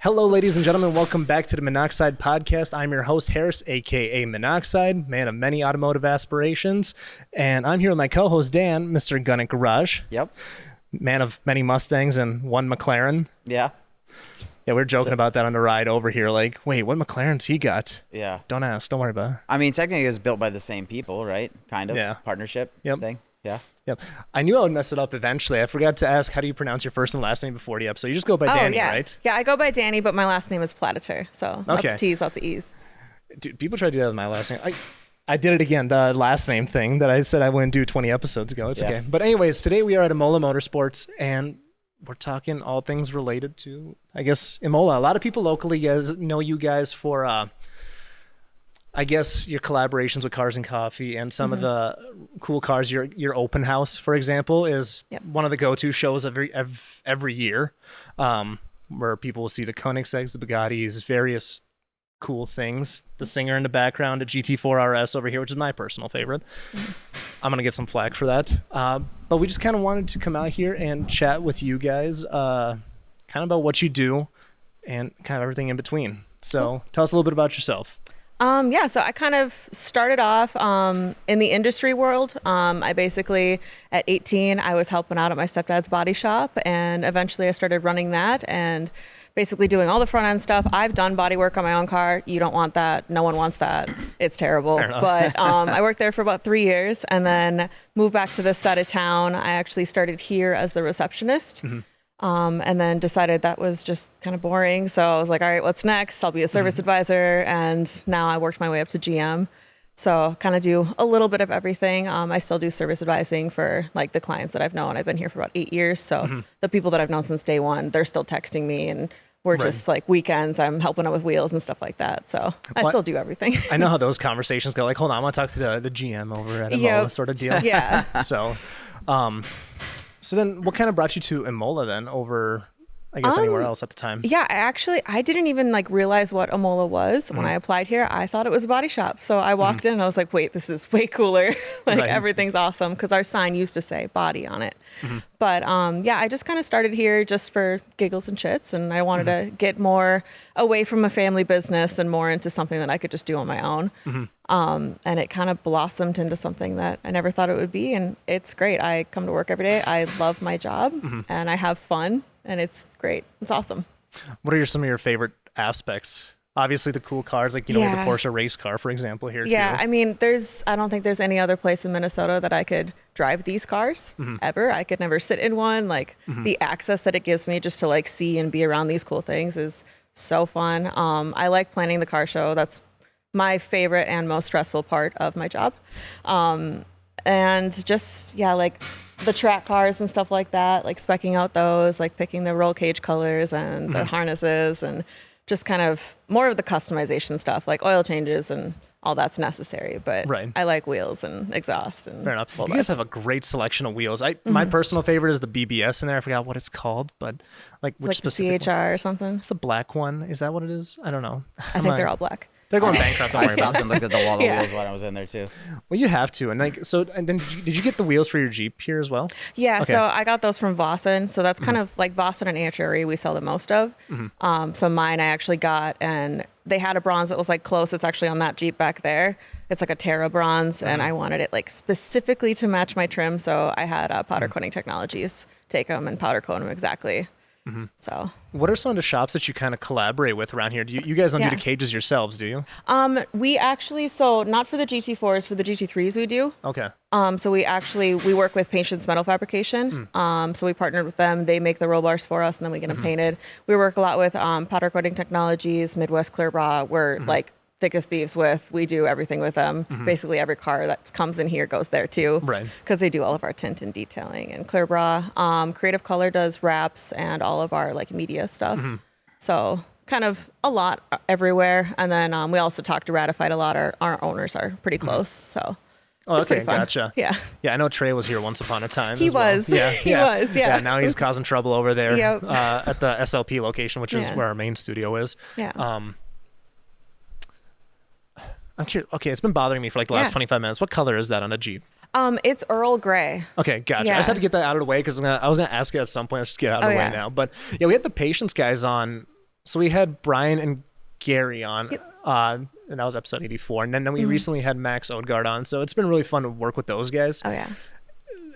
Hello, ladies and gentlemen. Welcome back to the Monoxide Podcast. I'm your host, Harris, a.k.a. Monoxide, man of many automotive aspirations. And I'm here with my co-host, Dan, Mr. Gun at Garage. Yep. Man of many Mustangs and one McLaren. Yeah. Yeah, we were joking about that on the ride over here. Like, wait, what McLarens he got? Yeah. Don't ask. Don't worry about it. I mean, technically it was built by the same people, right? Kind of. Yeah. Partnership thing. Yeah. Yep. I knew I would mess it up eventually. I forgot to ask, how do you pronounce your first and last name before the episode? You just go by Dani, right? Yeah, I go by Dani, but my last name is Platteter. So lots of T's, lots of E's. Dude, people try to do that with my last name. I did it again, the last name thing that I said I wouldn't do 20 episodes ago. It's okay. But anyways, today we are at Imola Motorsports, and we're talking all things related to, I guess, Imola. A lot of people locally know you guys for, I guess, your collaborations with Cars and Coffee and some of the cool cars. Your open house, for example, is one of the go-to shows every year, where people will see the Koenigseggs, the Bugattis, various cool things. The Singer in the background, a GT4 RS over here, which is my personal favorite. I'm going to get some flack for that. But we just kind of wanted to come out here and chat with you guys kind of about what you do and kind of everything in between. So tell us a little bit about yourself. So I kind of started off in the industry world. I basically, at 18, I was helping out at my stepdad's body shop, and eventually I started running that and basically doing all the front end stuff. I've done body work on my own car. You don't want that. No one wants that. It's terrible. But I worked there for about 3 years and then moved back to this side of town. I actually started here as the receptionist. And then decided that was just kind of boring. So I was like, all right, what's next? I'll be a service advisor. And now I worked my way up to GM. So kind of do a little bit of everything. I still do service advising for like the clients that I've known. I've been here for about 8 years. So the people that I've known since day one, they're still texting me, and we're just like weekends, I'm helping out with wheels and stuff like that. So I still do everything. I know how those conversations go. Like, hold on, I want to talk to the GM over at Imola sort of deal. Yeah. So then what kind of brought you to Imola then over, I guess, anywhere else at the time? Yeah, I didn't even like realize what Imola was when I applied here. I thought it was a body shop. So I walked in and I was like, wait, this is way cooler. Everything's awesome, because our sign used to say body on it. But I just kind of started here just for giggles and shits. And I wanted to get more away from a family business and more into something that I could just do on my own. And it kind of blossomed into something that I never thought it would be. And it's great. I come to work every day. I love my job and I have fun. And it's great. It's awesome. What are some of your favorite aspects? Obviously the cool cars, like, we have the Porsche race car, for example, here too. Yeah, I mean, I don't think there's any other place in Minnesota that I could drive these cars ever. I could never sit in one. Like the access that it gives me just to like see and be around these cool things is so fun. I like planning the car show. That's my favorite and most stressful part of my job. And just, like the track cars and stuff like that, like speccing out those, like picking the roll cage colors and the harnesses, and just kind of more of the customization stuff, like oil changes and all that's necessary. But I like wheels and exhaust. And fair enough. You guys have a great selection of wheels. My personal favorite is the BBS in there. I forgot what it's called, but like which specific CHR or something. It's the black one. Is that what it is? I don't know. I think they're all black. They're going bankrupt. I stopped and looked at the wall of wheels when I was in there too. Well, you have to. And then did you get the wheels for your Jeep here as well? Yeah. Okay. So I got those from Vossen. So that's kind of like Vossen and Archery we sell the most of. So mine I actually got, and they had a bronze that was like close. It's actually on that Jeep back there. It's like a Terra bronze, and I wanted it like specifically to match my trim. So I had Powder Coating Technologies take them and powder coat them exactly. So what are some of the shops that you kind of collaborate with around here? You guys don't do the cages yourselves, do you? We actually, so not for the GT4s, for the GT3s we do. Okay. So we work with Patience Metal Fabrication. So we partnered with them. They make the roll bars for us, and then we get them painted. We work a lot with Powder Coating Technologies, Midwest Clear Bra. We're like thick as thieves with. We do everything with them. Basically every car that comes in here goes there too. Right. Because they do all of our tint and detailing. And Clear Bra, Creative Color does wraps and all of our like media stuff. So kind of a lot everywhere. And then we also talk to Ratified a lot. Our owners are pretty close. So oh, okay, gotcha. Yeah. Yeah, I know Trey was here once upon a time. He was. Yeah, he was. Yeah. Yeah, now he's causing trouble over there at the SLP location, which is where our main studio is. Yeah. I'm curious. Okay, it's been bothering me for like the last 25 minutes. What color is that on a Jeep? It's Earl Grey. Okay, gotcha. Yeah. I just had to get that out of the way because I was gonna ask you at some point. Let's just get it out of the way now. But yeah, we had the Patience guys on So we had Brian and Gary on, Yep. and that was episode 84. And then we recently had Max Odegaard on. So it's been really fun to work with those guys. Oh, yeah.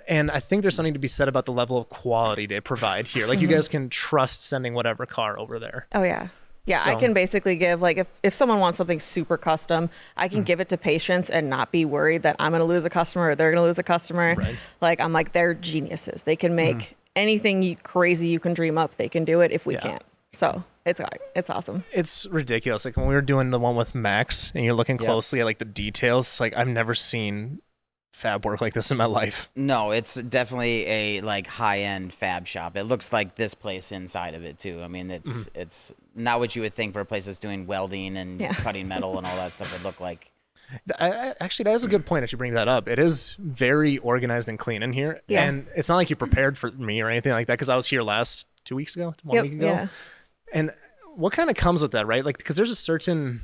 And I think there's something to be said about the level of quality they provide here. Like, you guys can trust sending whatever car over there. Oh, yeah. Yeah, I can basically give, like, if someone wants something super custom, I can give it to patients and not be worried that I'm going to lose a customer or they're going to lose a customer. Right. Like, I'm like, they're geniuses. They can make anything crazy you can dream up. They can do it if we can't. So it's awesome. It's ridiculous. Like, when we were doing the one with Max and you're looking closely at, like, the details, it's like, I've never seen fab work like this in my life. No, it's definitely a like high-end fab shop. It looks like this place inside of it too. I mean, it's not what you would think for a place that's doing welding and cutting metal and all that stuff would look like. Actually, that is a good point that you bring that up. It is very organized and clean in here. Yeah. And it's not like you prepared for me or anything like that, because I was here last 2 weeks ago, one week ago. Yeah. And what kind of comes with that, right? Like, because there's a certain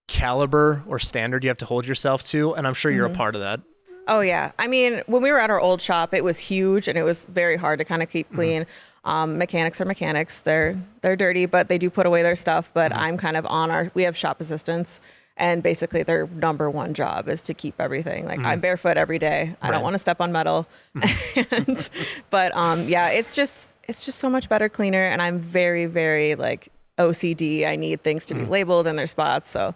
caliber or standard you have to hold yourself to, and I'm sure you're a part of that. Oh, yeah. I mean, when we were at our old shop, it was huge and it was very hard to kind of keep clean. Mechanics are mechanics. They're dirty, but they do put away their stuff. But I'm kind of we have shop assistants, and basically their number one job is to keep everything. Like, I'm barefoot every day. I don't want to step on metal. But yeah, it's just so much better, cleaner. And I'm very, very like OCD. I need things to be labeled in their spots. So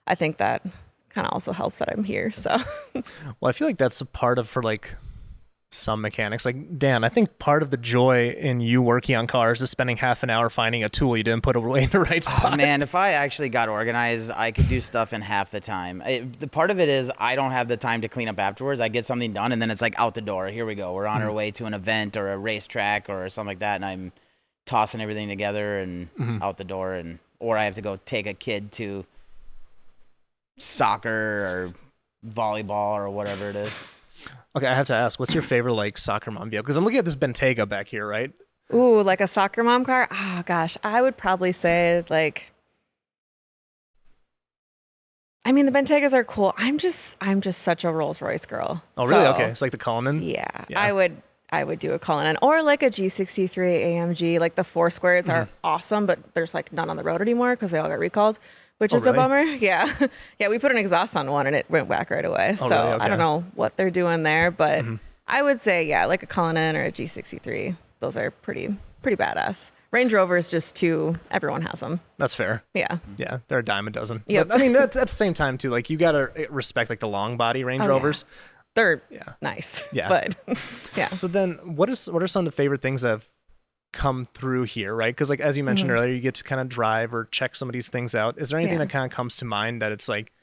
I think that kind of also helps that I'm here. So, well, I feel like that's a part of, for like some mechanics, like Dan, I think part of the joy in you working on cars is spending half an hour finding a tool you didn't put away in the right spot. Oh, man, if I actually got organized, I could do stuff in half the time. The part of it is I don't have the time to clean up afterwards. I get something done and then it's like out the door. Here we go. We're on our way to an event or a racetrack or something like that, and I'm tossing everything together and out the door, or I have to go take a kid to soccer or volleyball or whatever it is. Okay, I have to ask, what's your favorite like soccer mom vehicle? Because I'm looking at this Bentayga back here, right? Ooh, like a soccer mom car? Oh gosh, I would probably say like, I mean, the Bentaygas are cool. I'm just such a Rolls Royce girl. Oh, really? Okay, it's like the Cullinan. Yeah, I would do a Cullinan or like a G63 AMG. Like the four squares are awesome, but there's like none on the road anymore because they all got recalled, which is really? a bummer. Yeah. Yeah, we put an exhaust on one and it went whack right away. So really? Okay. I don't know what they're doing there, but I would say, yeah, like a Cullinan or a G63. Those are pretty badass. Range Rover is just too, everyone has them. That's fair. Yeah. Yeah, they're a dime a dozen. Yep. But, I mean, at the same time, too, like, you got to respect, like, the long body Range Rovers. They're nice. Yeah. But, yeah. So then, what are some of the favorite things that have come through here, right? Because, like, as you mentioned earlier, you get to kind of drive or check some of these things out. Is there anything that kind of comes to mind that it's like,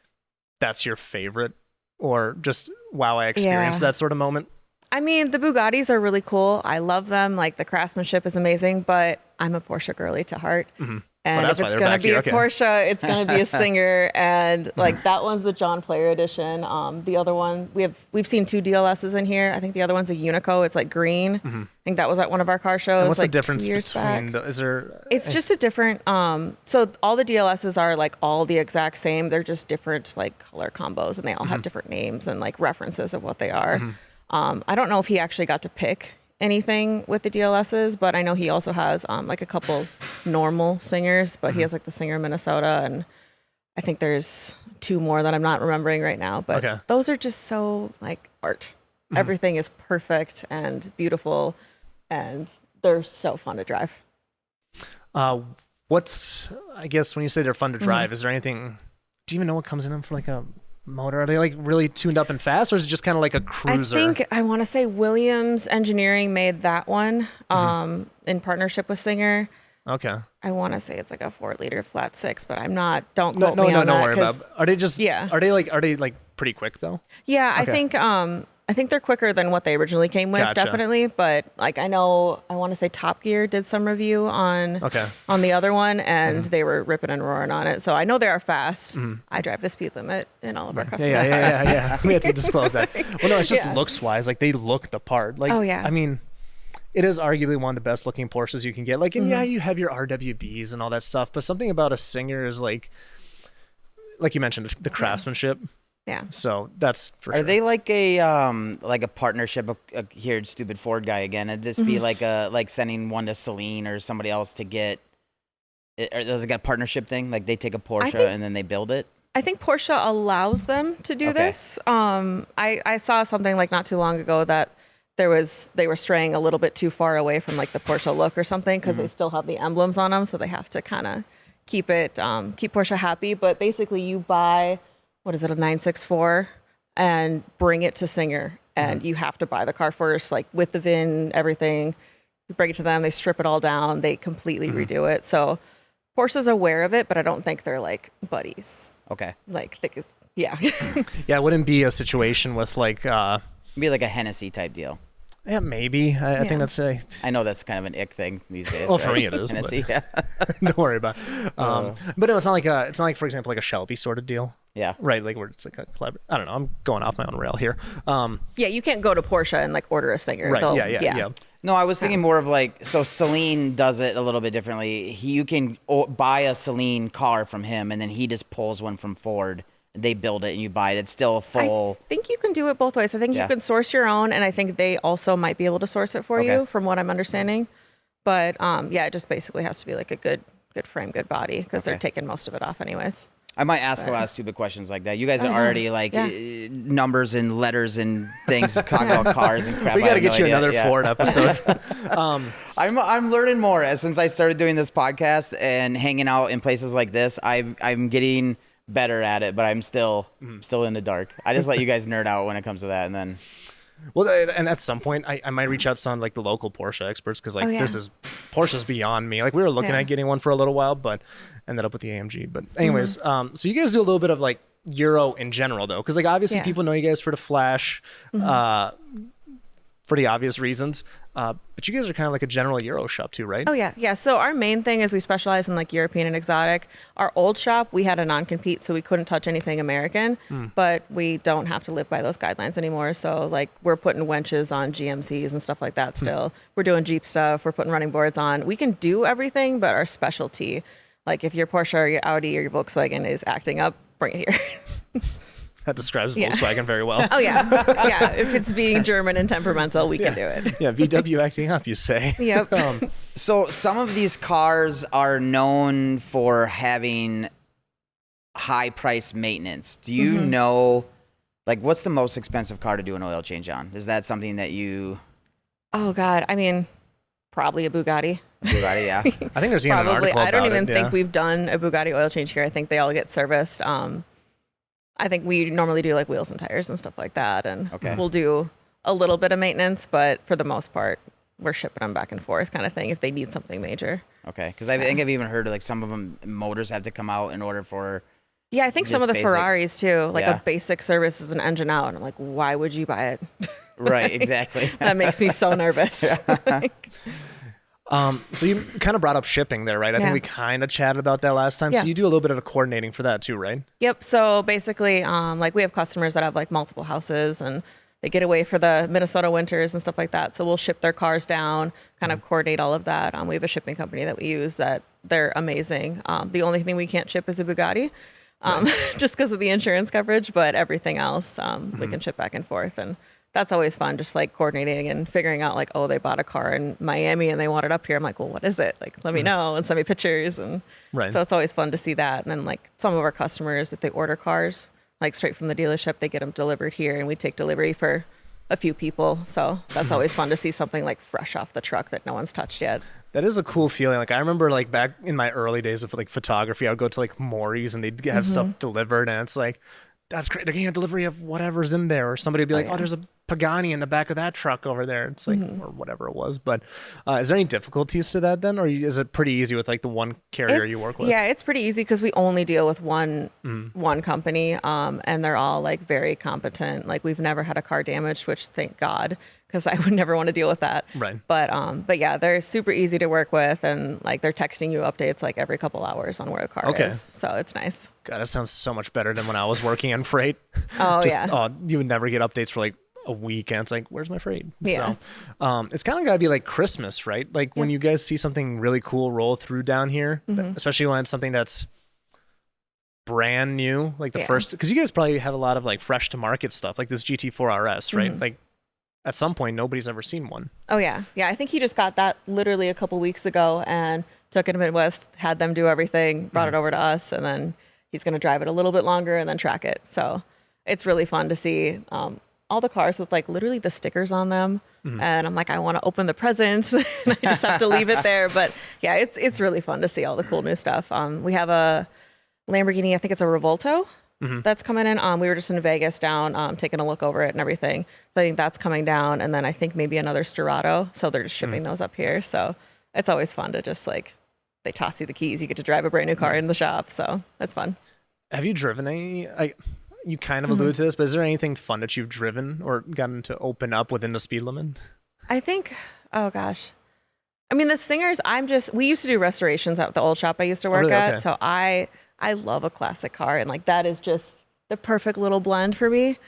that's your favorite? Or just, wow, I experienced that sort of moment? I mean, the Bugattis are really cool. I love them. Like, the craftsmanship is amazing, but I'm a Porsche girly to heart. And if it's going to be a Porsche, it's going to be a Singer. And like that one's the John Player edition. The other one, we've seen two DLSs in here. I think the other one's a Unico. It's like green. I think that was at one of our car shows. And what's like the difference 2 years between back. It's just a different, so all the DLSs are like all the exact same. They're just different like color combos, and they all have different names and like references of what they are. I don't know if he actually got to pick anything with the DLSs, but I know he also has like a couple normal Singers, but he has like the Singer Minnesota, and I think there's 2 more that I'm not remembering right now, but those are just so like art. Everything is perfect and beautiful, and they're so fun to drive. I guess when you say they're fun to drive, is there anything, do you even know what comes in them for like a motor? Are they like really tuned up and fast, or is it just kind of like a cruiser? I think I want to say Williams Engineering made that one in partnership with Singer. Okay. I want to say it's like a 4-liter flat 6, but I'm not. Don't quote me on that. No, don't worry about it. Are they just? Yeah. Are they like pretty quick though? Yeah, okay. I think they're quicker than what they originally came with, definitely. But like I want to say Top Gear did some review on the other one, and they were ripping and roaring on it. So I know they are fast. I drive the speed limit in all of our customers. Yeah. We have to disclose that. Well, no, it's just looks wise. Like they look the part. Like, I mean, it is arguably one of the best looking Porsches you can get. Like, and you have your RWBs and all that stuff, but something about a Singer is like you mentioned, the craftsmanship. Yeah. So that's for sure. Are they like a partnership? Here, stupid Ford guy again. Would this be like sending one to Celine or somebody else to get Does it got a partnership thing? Like they take a Porsche and then they build it? I think Porsche allows them to do this. I saw something like not too long ago that they were straying a little bit too far away from like the Porsche look or something because they still have the emblems on them, so they have to kind of keep Porsche happy. But basically, you buy a 964 and bring it to Singer, and you have to buy the car first, like with the VIN, everything. You bring it to them, they strip it all down, they completely redo it. So Porsche's aware of it, but I don't think they're like buddies. Okay. Like, yeah. Yeah, it wouldn't be a situation with like... be like a Hennessy type deal. Yeah, maybe. I think that's a... I know that's kind of an ick thing these days. Well, right? for me it is. Hennessy, yeah. Don't worry about it. But no, it's not like, for example, like a Shelby sort of deal. Yeah. Right, like where it's like a collab. I don't know. I'm going off my own rail here. Yeah, you can't go to Porsche and like order a Singer. Right, yeah. No, I was thinking more of like, so Celine does it a little bit differently. You can buy a Celine car from him, and then he just pulls one from Ford. They build it, and you buy it. It's still a full... I think you can do it both ways. I think you can source your own, and I think they also might be able to source it for you, from what I'm understanding. But yeah, it just basically has to be like a good frame, good body, because they're taking most of it off anyways. I might ask a lot of stupid questions like that. You guys are already like numbers and letters and things talking about cars and crap. We got to get you another Ford episode. I'm learning more since I started doing this podcast and hanging out in places like this. I'm getting better at it, but I'm still in the dark. I just let you guys nerd out when it comes to that, and then. Well, and at some point, I might reach out to some like the local Porsche experts because like Porsche's beyond me. Like we were looking at getting one for a little while, but ended up with the AMG. But anyways, so you guys do a little bit of like Euro in general though, because like obviously people know you guys for the Flash, for the obvious reasons. But you guys are kind of like a general Euro shop too, right? Oh yeah. So our main thing is we specialize in like European and exotic. Our old shop, we had a non-compete, so we couldn't touch anything American, but we don't have to live by those guidelines anymore. So like we're putting wenches on GMCs and stuff like that still. We're doing Jeep stuff. We're putting running boards on. We can do everything, but our specialty, like if your Porsche or your Audi or your Volkswagen is acting up, bring it here. That describes Volkswagen very well. Oh yeah. If it's being German and temperamental, we can do it. Yeah, VW acting up, you say. Yep. So some of these cars are known for having high price maintenance. Do you know, like, what's the most expensive car to do an oil change on? Is that something that you... Oh God, I mean, probably a Bugatti. Bugatti, yeah. I think there's even an article about it. I don't even think we've done a Bugatti oil change here. I think they all get serviced. I think we normally do like wheels and tires and stuff like that, and we'll do a little bit of maintenance, but for the most part, we're shipping them back and forth kind of thing if they need something major. Okay, because I think I've even heard like some of them motors have to come out in order for... Yeah, I think some of the Ferraris too, like a basic service is an engine out, and I'm like, why would you buy it? Right, exactly. That makes me so nervous. So you kind of brought up shipping there, right? I think we kind of chatted about that last time. So you do a little bit of the coordinating for that too, right? Yep. So basically, like we have customers that have like multiple houses and they get away for the Minnesota winters and stuff like that. So we'll ship their cars down, kind of coordinate all of that. We have a shipping company that we use that they're amazing. The only thing we can't ship is a Bugatti, just because of the insurance coverage, but everything else we can ship back and forth. And that's always fun, just like coordinating and figuring out like, oh, they bought a car in Miami and they want it up here. I'm like, well, what is it? Like, let me know and send me pictures. And so it's always fun to see that. And then like some of our customers, if they order cars, like straight from the dealership, they get them delivered here and we take delivery for a few people. So that's always fun to see something like fresh off the truck that no one's touched yet. That is a cool feeling. Like I remember like back in my early days of like photography, I would go to like Maury's and they'd have stuff delivered and it's like, that's great. They're getting a delivery of whatever's in there. Or somebody would be like, oh, there's a Pagani in the back of that truck over there. It's like, or whatever it was. But is there any difficulties to that then? Or is it pretty easy with like the one carrier you work with? Yeah, it's pretty easy because we only deal with one company and they're all like very competent. Like we've never had a car damaged, which thank God, because I would never want to deal with that. Right. But yeah, they're super easy to work with and like they're texting you updates like every couple hours on where the car is. So it's nice. God, that sounds so much better than when I was working on freight. Oh, you would never get updates for like a week and it's like, where's my freight? Yeah. So it's kind of got to be like Christmas, right? Like when you guys see something really cool roll through down here, especially when it's something that's brand new, like the first, because you guys probably have a lot of like fresh to market stuff, like this GT4 RS, right? Like at some point, nobody's ever seen one. Oh yeah. Yeah. I think he just got that literally a couple weeks ago and took it to Midwest, had them do everything, brought it over to us, and then he's going to drive it a little bit longer and then track it. So it's really fun to see all the cars with like literally the stickers on them. And I'm like, I want to open the presents and I just have to leave it there. But yeah, it's really fun to see all the cool new stuff. We have a Lamborghini, I think it's a Revolto that's coming in. We were just in Vegas down, taking a look over it and everything. So I think that's coming down. And then I think maybe another Sterrato. So they're just shipping those up here. So it's always fun to just like, they toss you the keys. You get to drive a brand new car in the shop. So that's fun. Have you driven any, you kind of alluded to this, but is there anything fun that you've driven or gotten to open up within the speed limit? I think, oh gosh. I mean, the Singers, we used to do restorations at the old shop I used to work at. Okay. So I love a classic car, and like that is just the perfect little blend for me.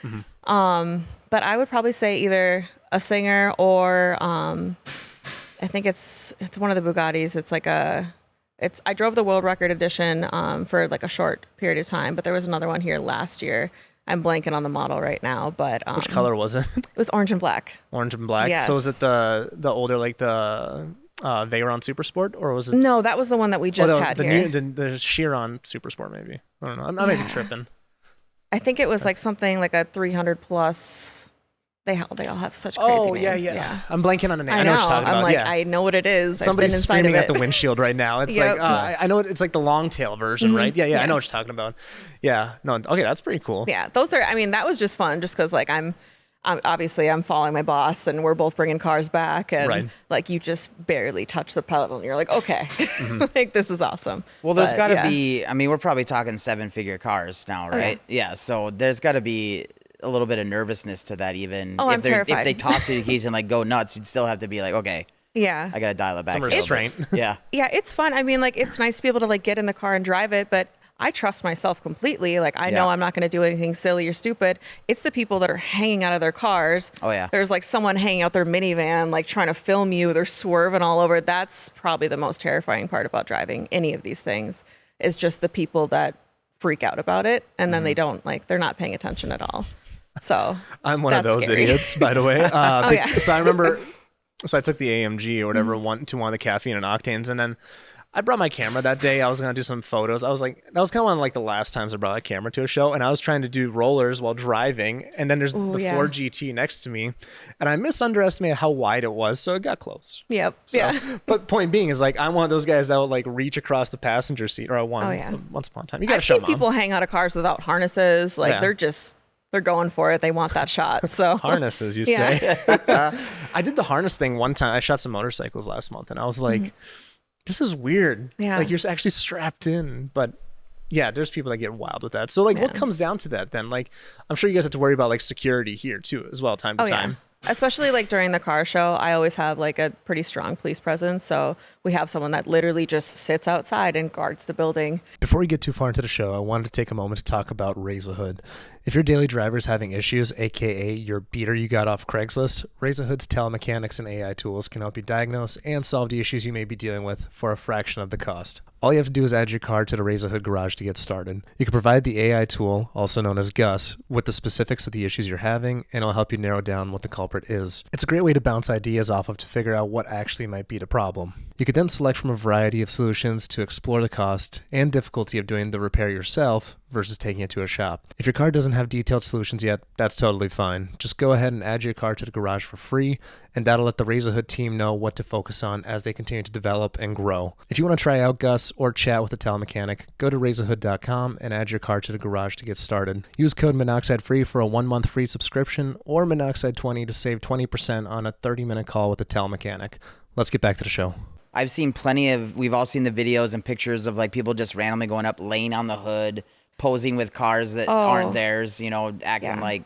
But I would probably say either a Singer or I think it's one of the Bugattis. It's like I drove the world record edition for like a short period of time, but there was another one here last year. I'm blanking on the model right now, but which color was it? It was orange and black. Orange and black. Yes. So was it the older, like the Veyron Super Sport, or was it? No, that was the one that we just had here. The Chiron Super Sport, maybe. I don't know. I may be tripping. I think it was like something like a 300 plus. They all have such crazy names. Yeah. I'm blanking on the name. I know what you're talking about. I'm like, I know what it is. Somebody's screaming at the windshield right now. It's like, I know it's like the long tail version, right? Yeah, I know what you're talking about. Yeah. No, okay, that's pretty cool. Yeah, those are, I mean, that was just fun just because like I'm obviously I'm following my boss and we're both bringing cars back and like you just barely touch the pedal and you're like, okay, like this is awesome. Well, there's got to be, I mean, we're probably talking 7-figure cars now, right? Yeah, so there's got to be a little bit of nervousness to that, even I'm terrified. If they toss you the keys and like go nuts, you'd still have to be like, okay, I gotta dial it back. Some restraint. Yeah, it's fun. I mean, like it's nice to be able to like get in the car and drive it, but I trust myself completely. Like I know I'm not going to do anything silly or stupid. It's the people that are hanging out of their cars. Oh yeah, there's like someone hanging out their minivan, like trying to film you. They're swerving all over. That's probably the most terrifying part about driving any of these things. Is just the people that freak out about it and then they don't they're not paying attention at all. So I'm one of those idiots, by the way. So I remember, I took the AMG or whatever, to one of the caffeine and octanes, and then I brought my camera that day. I was gonna do some photos. I was like, that was kind of one of like the last times I brought a camera to a show, and I was trying to do rollers while driving, and then there's the Ford GT next to me, and I underestimated how wide it was, so it got close. Yep. So, but point being is like, I'm one of those guys that will like reach across the passenger seat, or once upon a time. You gotta show them. People hang out of cars without harnesses. Like they're going for it. They want that shot. So harnesses, you say? I did the harness thing one time. I shot some motorcycles last month, and I was like, this is weird. Yeah. Like you're actually strapped in, but yeah, there's people that get wild with that. So like, what comes down to that then? Like, I'm sure you guys have to worry about like security here too, as well, time to time. Yeah. Especially like during the car show, I always have like a pretty strong police presence. So we have someone that literally just sits outside and guards the building. Before we get too far into the show, I wanted to take a moment to talk about Raise a Hood. If your daily driver is having issues, aka your beater you got off Craigslist, Raise a Hood's telemechanics and AI tools can help you diagnose and solve the issues you may be dealing with for a fraction of the cost. All you have to do is add your car to the Raise a Hood garage to get started. You can provide the AI tool, also known as Gus, with the specifics of the issues you're having, and it'll help you narrow down what the culprit is. It's a great way to bounce ideas off of to figure out what actually might be the problem. You could then select from a variety of solutions to explore the cost and difficulty of doing the repair yourself versus taking it to a shop. If your car doesn't have detailed solutions yet, that's totally fine. Just go ahead and add your car to the garage for free, and that'll let the Raise a Hood team know what to focus on as they continue to develop and grow. If you want to try out Gus or chat with a telemechanic, go to raiseahood.com and add your car to the garage to get started. Use code MONOXIDE-FREE for a 1-month free subscription, or Monoxide20 to save 20% on a 30-minute call with a telemechanic. Let's get back to the show. I've seen we've all seen the videos and pictures of like people just randomly going up, laying on the hood, posing with cars that aren't theirs, acting like.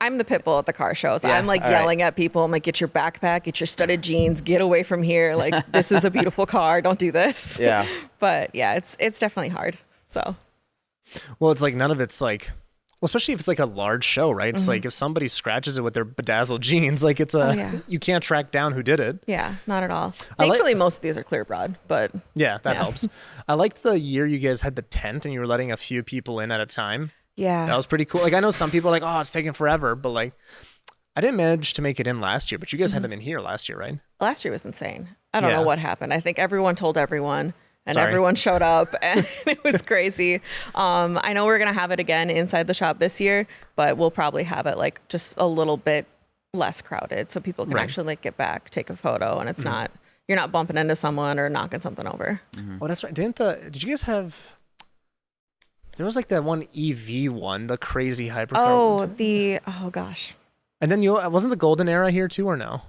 I'm the pit bull at the car shows. I'm like yelling at people. I'm like, get your backpack, get your studded jeans, get away from here. Like, this is a beautiful car. Don't do this. Yeah. But yeah, it's definitely hard. So. Well, it's like none of it's like, well, especially if it's like a large show, right? It's like if somebody scratches it with their bedazzled jeans, like it's you can't track down who did it. Yeah, not at all. Thankfully, most of these are clear broad, but yeah, that helps. I liked the year you guys had the tent and you were letting a few people in at a time. Yeah, that was pretty cool. Like I know some people are like, oh, it's taking forever, but like I didn't manage to make it in last year, but you guys had them in here last year, right? Last year was insane. I don't know what happened. I think everyone told everyone. And everyone showed up, and it was crazy. I know we're going to have it again inside the shop this year, but we'll probably have it like just a little bit less crowded so people can actually like get back, take a photo, and it's not, you're not bumping into someone or knocking something over. Oh, that's right. Did you guys have, there was like that one EV one, the crazy hypercar. Oh gosh. And then wasn't the golden era here too, or no?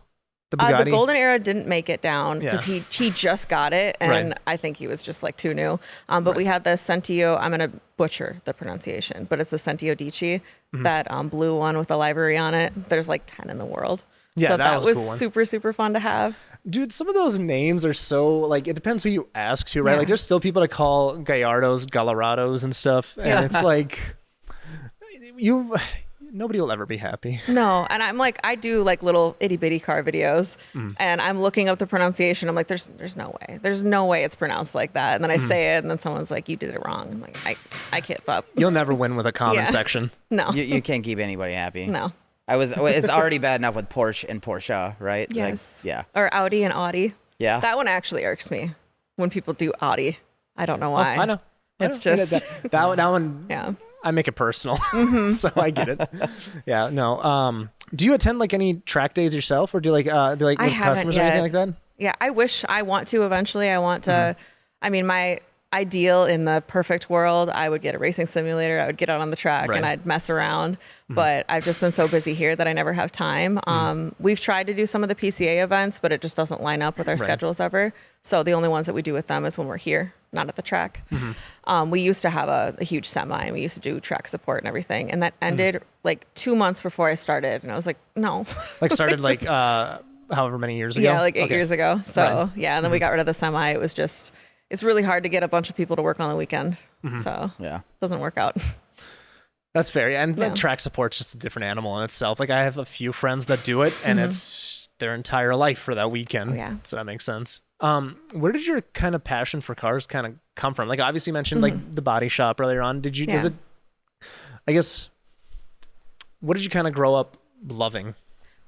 The golden era didn't make it down because he just got it, and I think he was just like too new. But we had the Sentio. I'm gonna butcher the pronunciation, but it's the Sentio Dici, that blue one with the library on it. There's like 10 in the world. Yeah, so that was a cool one. super super fun to have. Dude, some of those names are so like, it depends who you ask to, right? Like there's still people that call Gallardos Gallardos and stuff, and it's like nobody will ever be happy. No, and I'm like, I do like little itty bitty car videos, and I'm looking up the pronunciation. I'm like, there's no way it's pronounced like that. And then I say it, and then someone's like, you did it wrong. I'm like, I can't up. You'll never win with a comment section. No, you can't keep anybody happy. No, it's already bad enough with Porsche and Porsche, right? Yes. Like, or Audi and Audi. Yeah, that one actually irks me when people do Audi. I don't know why. I know. It's just that one. Yeah. I make it personal, so I get it. Yeah, no. Do you attend like any track days yourself, or do with customers or anything like that? Yeah, I want to eventually. I want to. I mean, my ideal in the perfect world, I would get a racing simulator. I would get out on the track and I'd mess around. But I've just been so busy here that I never have time. We've tried to do some of the PCA events, but it just doesn't line up with our schedules ever. So the only ones that we do with them is when we're here, not at the track. We used to have a huge semi, and we used to do track support and everything. And that ended like 2 months before I started. And I was like, no. Like started like however many years ago? Yeah, like 8 years ago. So yeah, and then we got rid of the semi. It was just, it's really hard to get a bunch of people to work on the weekend. So it doesn't work out. That's fair. And track support's just a different animal in itself. Like I have a few friends that do it, and it's their entire life for that weekend. So that makes sense. Where did your kind of passion for cars kind of come from? Like obviously you mentioned like the body shop earlier on. Does it, I guess, what did you kind of grow up loving?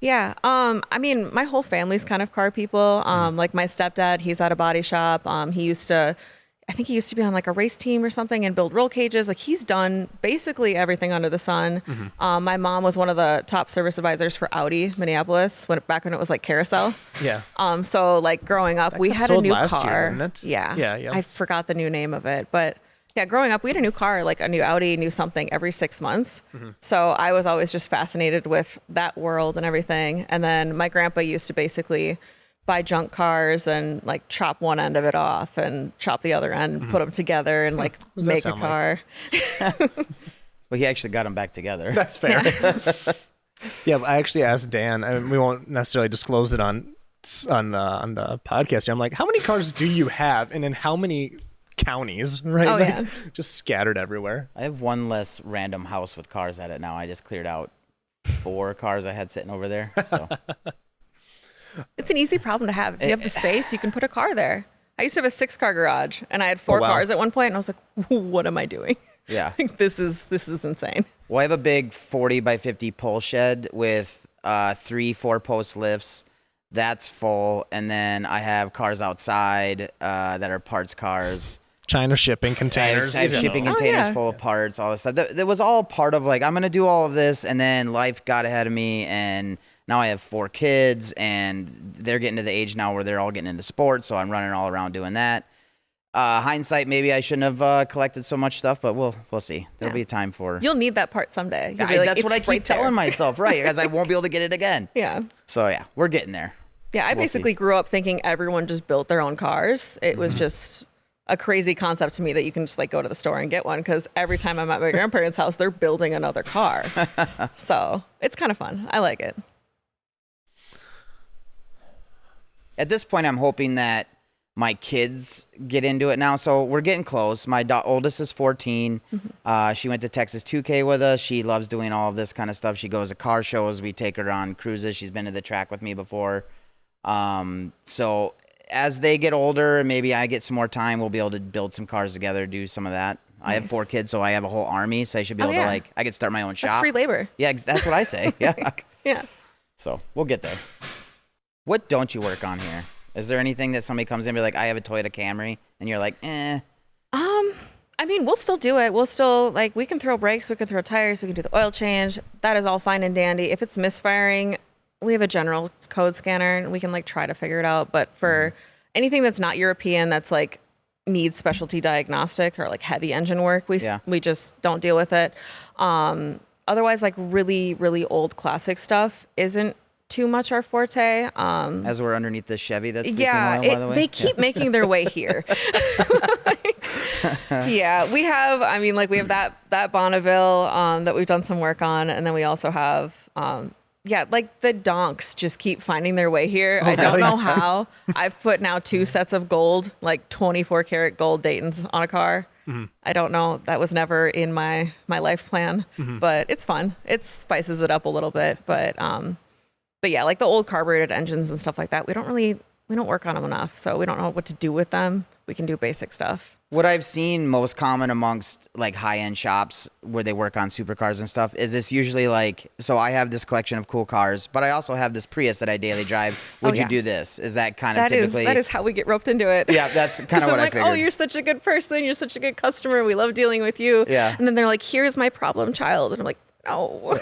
Yeah. I mean, my whole family's kind of car people. Like my stepdad, he's at a body shop. I think he used to be on like a race team or something and build roll cages. Like he's done basically everything under the sun. My mom was one of the top service advisors for Audi Minneapolis back when it was like Carousel. Yeah. So like growing up, we had a new car. Year, didn't it? Yeah. I forgot the new name of it, but yeah, growing up, we had a new car, like a new Audi, new something every 6 months. So I was always just fascinated with that world and everything. And then my grandpa used to basically buy junk cars and like chop one end of it off and chop the other end, put them together and like make a car. Well, he actually got them back together. That's fair. Yeah, I actually asked Dan, and we won't necessarily disclose it on the podcast. I'm like, how many cars do you have, and in how many counties? Right? Oh, like, just scattered everywhere. I have one less random house with cars at it now. I just cleared out 4 cars I had sitting over there. So. It's an easy problem to have. If you have the space, you can put a car there. I used to have a 6-car garage, and I had 4 cars at one point, and I was like, what am I doing? Yeah. This is insane. Well, I have a big 40 by 50 pole shed with 3 4-post lifts. That's full. And then I have cars outside that are parts cars. China shipping containers. I have shipping containers full of parts, all this stuff. That was all part of like, I'm going to do all of this. And then life got ahead of me, and now I have 4 kids, and they're getting to the age now where they're all getting into sports, so I'm running all around doing that. Hindsight, maybe I shouldn't have collected so much stuff, but we'll see. There'll be a time for. You'll need that part someday. That's what I keep telling myself, right? Because I won't be able to get it again. Yeah. So yeah, we're getting there. Yeah, I basically grew up thinking everyone just built their own cars. It was just a crazy concept to me that you can just like go to the store and get one, because every time I'm at my grandparents' house, they're building another car. So it's kind of fun. I like it. At this point, I'm hoping that my kids get into it now. So we're getting close. My oldest is 14. She went to Texas 2K with us. She loves doing all of this kind of stuff. She goes to car shows. We take her on cruises. She's been to the track with me before. So as they get older, maybe I get some more time, we'll be able to build some cars together, do some of that. Nice. I have 4 kids, so I have a whole army. So I should be able to I could start my own shop. That's free labor. Yeah, that's what I say. Yeah. Yeah. So we'll get there. What don't you work on here? Is there anything that somebody comes in and be like, I have a Toyota Camry, and you're like, eh? I mean, we'll still do it. We'll still, like, we can throw brakes, we can throw tires, we can do the oil change. That is all fine and dandy. If it's misfiring, we have a general code scanner, and we can, like, try to figure it out. But for anything that's not European, that's, like, needs specialty diagnostic or, like, heavy engine work, we just don't deal with it. Otherwise, like, really, really old classic stuff isn't too much our forte. As we're underneath the Chevy that's leaking oil, by the way. They keep making their way here. Yeah, we have, I mean, like, we have that Bonneville that we've done some work on, and then we also have, like, the donks just keep finding their way here. I don't know how. I've put now 2 sets of gold, like 24 karat gold Daytons on a car. I don't know. That was never in my life plan, but it's fun. It spices it up a little bit, but yeah, like the old carbureted engines and stuff like that, we don't work on them enough, so we don't know what to do with them. We can do basic stuff. What I've seen most common amongst like high-end shops where they work on supercars and stuff is this usually like, so I have this collection of cool cars, but I also have this Prius that I daily drive. Would you do this? Is that kind of typically? That is how we get roped into it. Yeah, that's kind of what I figured. Oh, you're such a good person. You're such a good customer. We love dealing with you. Yeah. And then they're like, here's my problem child. And I'm like, no.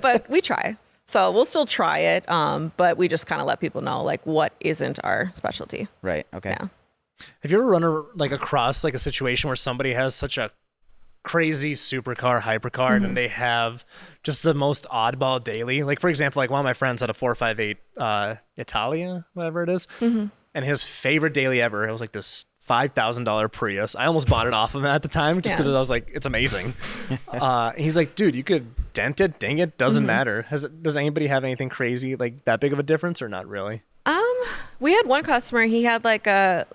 But we try. So we'll still try it, but we just kind of let people know like what isn't our specialty. Right. Okay. Yeah. Have you ever run like across like a situation where somebody has such a crazy supercar, hypercar, and they have just the most oddball daily? Like, for example, like one of my friends had a 458 Italia, whatever it is, and his favorite daily ever, it was like this $5,000 Prius. I almost bought it off of him at the time just because I was like, it's amazing. He's like, dude, you could dent it, ding it, doesn't matter. Does anybody have anything crazy like that big of a difference or not really? We had one customer, he had like a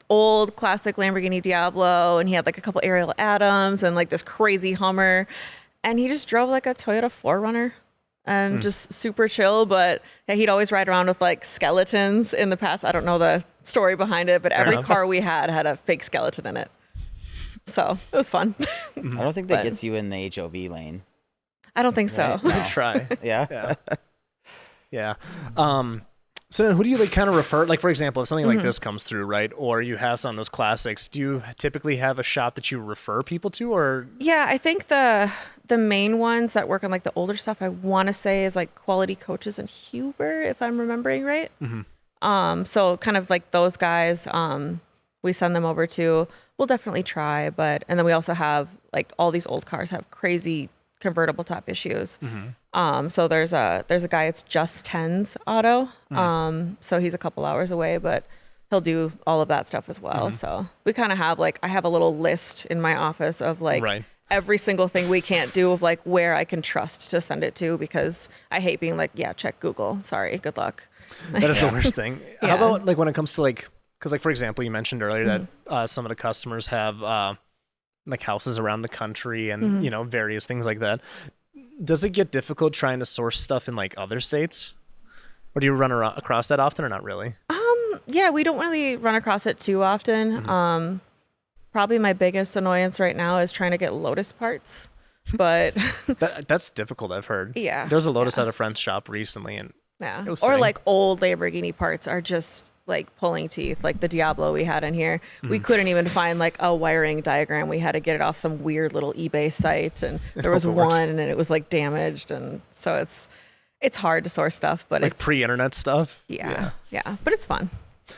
old classic Lamborghini Diablo, and he had like a couple Ariel Adams and like this crazy Hummer, and he just drove like a Toyota 4Runner and just super chill. But yeah, he'd always ride around with like skeletons in the past. I don't know the story behind it, but every car we had a fake skeleton in it. So it was fun. I don't think that gets you in the HOV lane. I don't think so. You could try. Yeah. Yeah. So then who do you like kind of refer, like for example, if something like this comes through, right, or you have some of those classics, do you typically have a shop that you refer people to, or? Yeah, I think the main ones that work on like the older stuff, I want to say is like Quality Coaches and Huber, if I'm remembering right. So kind of like those guys, we send them over to. We'll definitely try, and then we also have like all these old cars have crazy convertible top issues. So there's a guy, it's Just Tens Auto. So he's a couple hours away, but he'll do all of that stuff as well. So we kind of have like, I have a little list in my office of like every single thing we can't do of like where I can trust to send it to, because I hate being like, yeah, check Google. Sorry, good luck. That is the worst thing. How about like when it comes to like, because like for example, you mentioned earlier that some of the customers have like houses around the country and you know, various things like that. Does it get difficult trying to source stuff in like other states, or do you run across that often or not really? Yeah, we don't really run across it too often. Probably my biggest annoyance right now is trying to get Lotus parts, but that's difficult. I've heard. Yeah, there was a Lotus at a friend's shop recently, and or like old Lamborghini parts are just like pulling teeth. Like the Diablo we had in here, we couldn't even find like a wiring diagram. We had to get it off some weird little eBay site, and there was one and it was like damaged, and so it's hard to source stuff, but like it's pre-internet stuff. Yeah, but it's fun.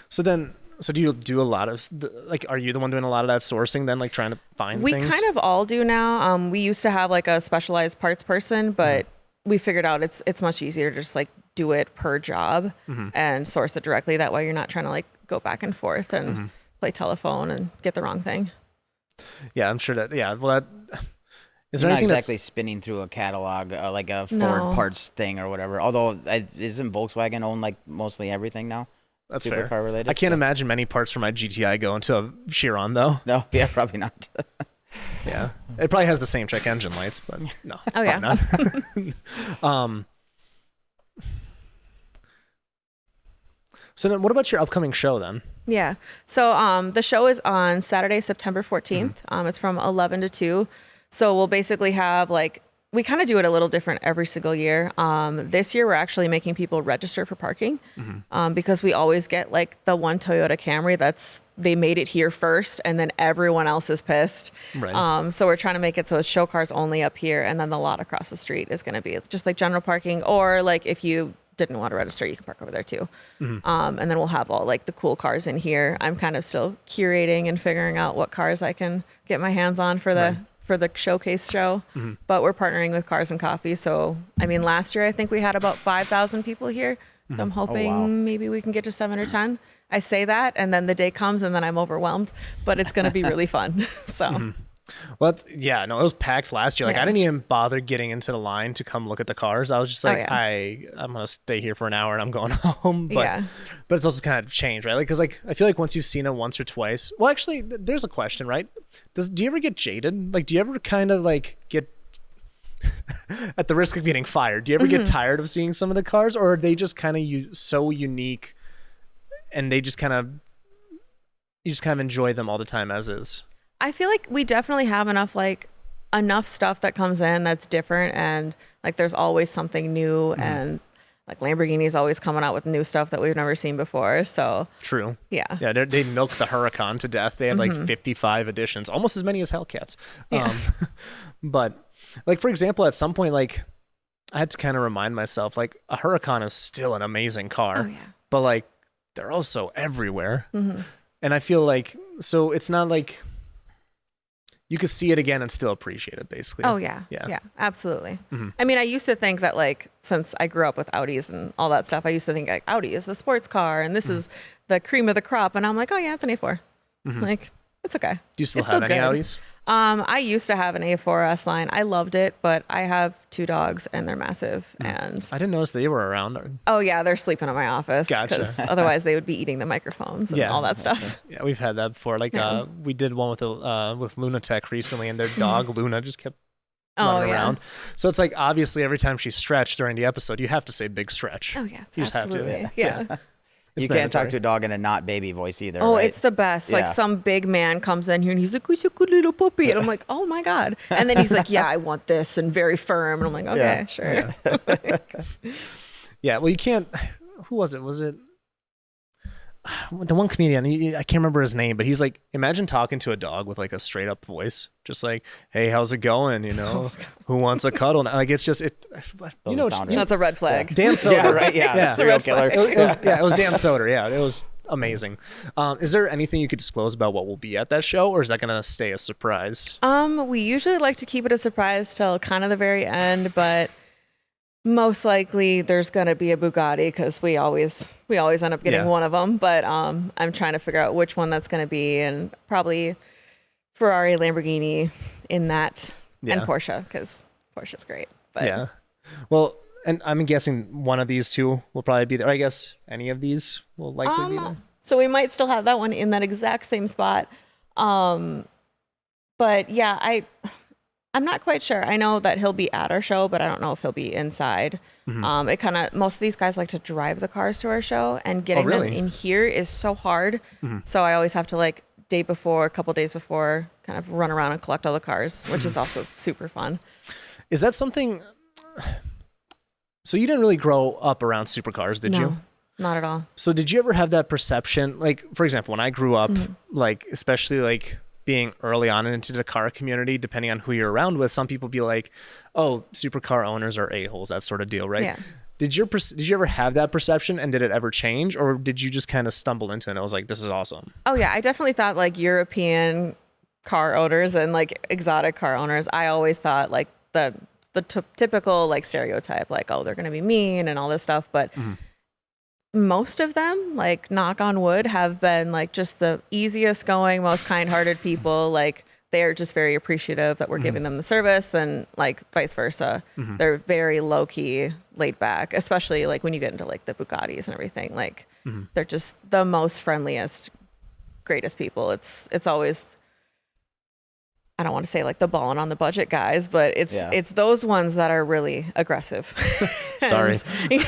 So do you do a lot of like, are you the one doing a lot of that sourcing then, like trying to find things? We kind of all do now. We used to have like a specialized parts person, but we figured out it's much easier to just like do it per job and source it directly. That way you're not trying to like go back and forth and play telephone and get the wrong thing. Yeah, I'm sure that, well, that, is there You're not anything exactly spinning through a catalog like a Ford parts thing or whatever. Although, isn't Volkswagen own like mostly everything now? That's Supercar fair. related? I can't imagine many parts for my GTI go into a Chiron though. No, yeah, probably not. Yeah, it probably has the same check engine lights, but no. Oh yeah. Not. So then what about your upcoming show then? Yeah. So the show is on Saturday, September 14th. It's from 11 to 2. So we'll basically have like, we kind of do it a little different every single year. This year, we're actually making people register for parking because we always get like the one Toyota Camry they made it here first, and then everyone else is pissed. Right. So we're trying to make it so it's show cars only up here, and then the lot across the street is going to be just like general parking, or like if you didn't want to register, you can park over there too. And then we'll have all like the cool cars in here. I'm kind of still curating and figuring out what cars I can get my hands on for the showcase show. But we're partnering with Cars and Coffee. So, I mean, last year I think we had about 5,000 people here. So I'm hoping maybe we can get to 7 or 10. I say that, and then the day comes, and then I'm overwhelmed. But it's going to be really fun. So. Well, it was packed last year. Like, I didn't even bother getting into the line to come look at the cars. I was just like, I'm going to stay here for an hour and I'm going home. But it's also kind of changed, right? Like, because like, I feel like once you've seen it once or twice, well, actually, there's a question, right? Do you ever get jaded? Like, do you ever kind of like get, at the risk of getting fired, do you ever get tired of seeing some of the cars, or are they just kind of so unique and you just kind of enjoy them all the time as is? I feel like we definitely have enough stuff that comes in that's different, and like there's always something new, and like Lamborghini's always coming out with new stuff that we've never seen before. So true. Yeah. They milked the Huracan to death. They have like 55 editions, almost as many as Hellcats. Yeah. But like, for example, at some point, like I had to kind of remind myself, like a Huracan is still an amazing car, Oh yeah. but like they're also everywhere. And I feel like, so it's not like, you could see it again and still appreciate it, basically. Oh yeah. Yeah, absolutely. I mean, I used to think that like, since I grew up with Audis and all that stuff, I used to think like Audi is a sports car and this is the cream of the crop. And I'm like, oh yeah, it's an A4. Like, it's okay. Do you still It's have still any good. Audis? I used to have an A4S line. I loved it, but I have 2 dogs and they're massive. And I didn't notice they were around. oh yeah, they're sleeping in my office. Gotcha. Because otherwise they would be eating the microphones and all that stuff. Yeah, we've had that before. Like we did one with Lunatech recently, and their dog Luna just kept running around. So it's like, obviously every time she stretched during the episode, you have to say big stretch. Oh yes, you just absolutely. have to. Yeah. You can't talk to a dog in a not baby voice either. Oh, right? it's the best. Like Yeah. some big man comes in here and he's like, "Who's a good little puppy?" And I'm like, "Oh my god!" And then he's like, "Yeah, I want this," and very firm. And I'm like, "Okay, sure." Yeah. Well, you can't. Who was it? Was it the one comedian? I can't remember his name, but he's like, imagine talking to a dog with like a straight up voice, just like, "Hey, how's it going? You know, who wants a cuddle?" Like, it's just it. You know, sound That's a red flag. Dan Soder. Yeah, right. Yeah, serial killer. It was Dan Soder. Yeah, it was amazing. Is there anything you could disclose about what will be at that show, or is that going to stay a surprise? We usually like to keep it a surprise till kind of the very end, but most likely there's going to be a Bugatti because we always end up getting one of them. But I'm trying to figure out which one that's going to be, and probably Ferrari, Lamborghini in that, and Porsche, because Porsche's great. But Yeah. Well, and I'm guessing one of these two will probably be there. I guess any of these will likely be there. So we might still have that one in that exact same spot. But yeah, I'm not quite sure. I know that he'll be at our show, but I don't know if he'll be inside. It kind of, most of these guys like to drive the cars to our show, and getting them in here is so hard. So I always have to like day before, a couple days before, kind of run around and collect all the cars, which is also super fun. Is that something? So you didn't really grow up around supercars, did you? Not at all. So did you ever have that perception? Like, for example, when I grew up, like, especially like being early on into the car community, depending on who you're around with, some people be like, "Oh, supercar owners are a-holes," that sort of deal, right? Yeah. Did you ever have that perception, and did it ever change, or did you just kind of stumble into it and I was like, "This is awesome"? Oh yeah, I definitely thought like European car owners and like exotic car owners, I always thought like the typical like stereotype, like, oh, they're going to be mean and all this stuff. But most of them, like, knock on wood, have been like just the easiest going, most kind-hearted people. Like, they're just very appreciative that we're giving them the service, and like vice versa. They're very low key, laid back, especially like when you get into like the Bugattis and everything. Like, they're just the most friendliest, greatest people. It's always I don't want to say like the balling on the budget guys, but it's those ones that are really aggressive. Sorry. Well,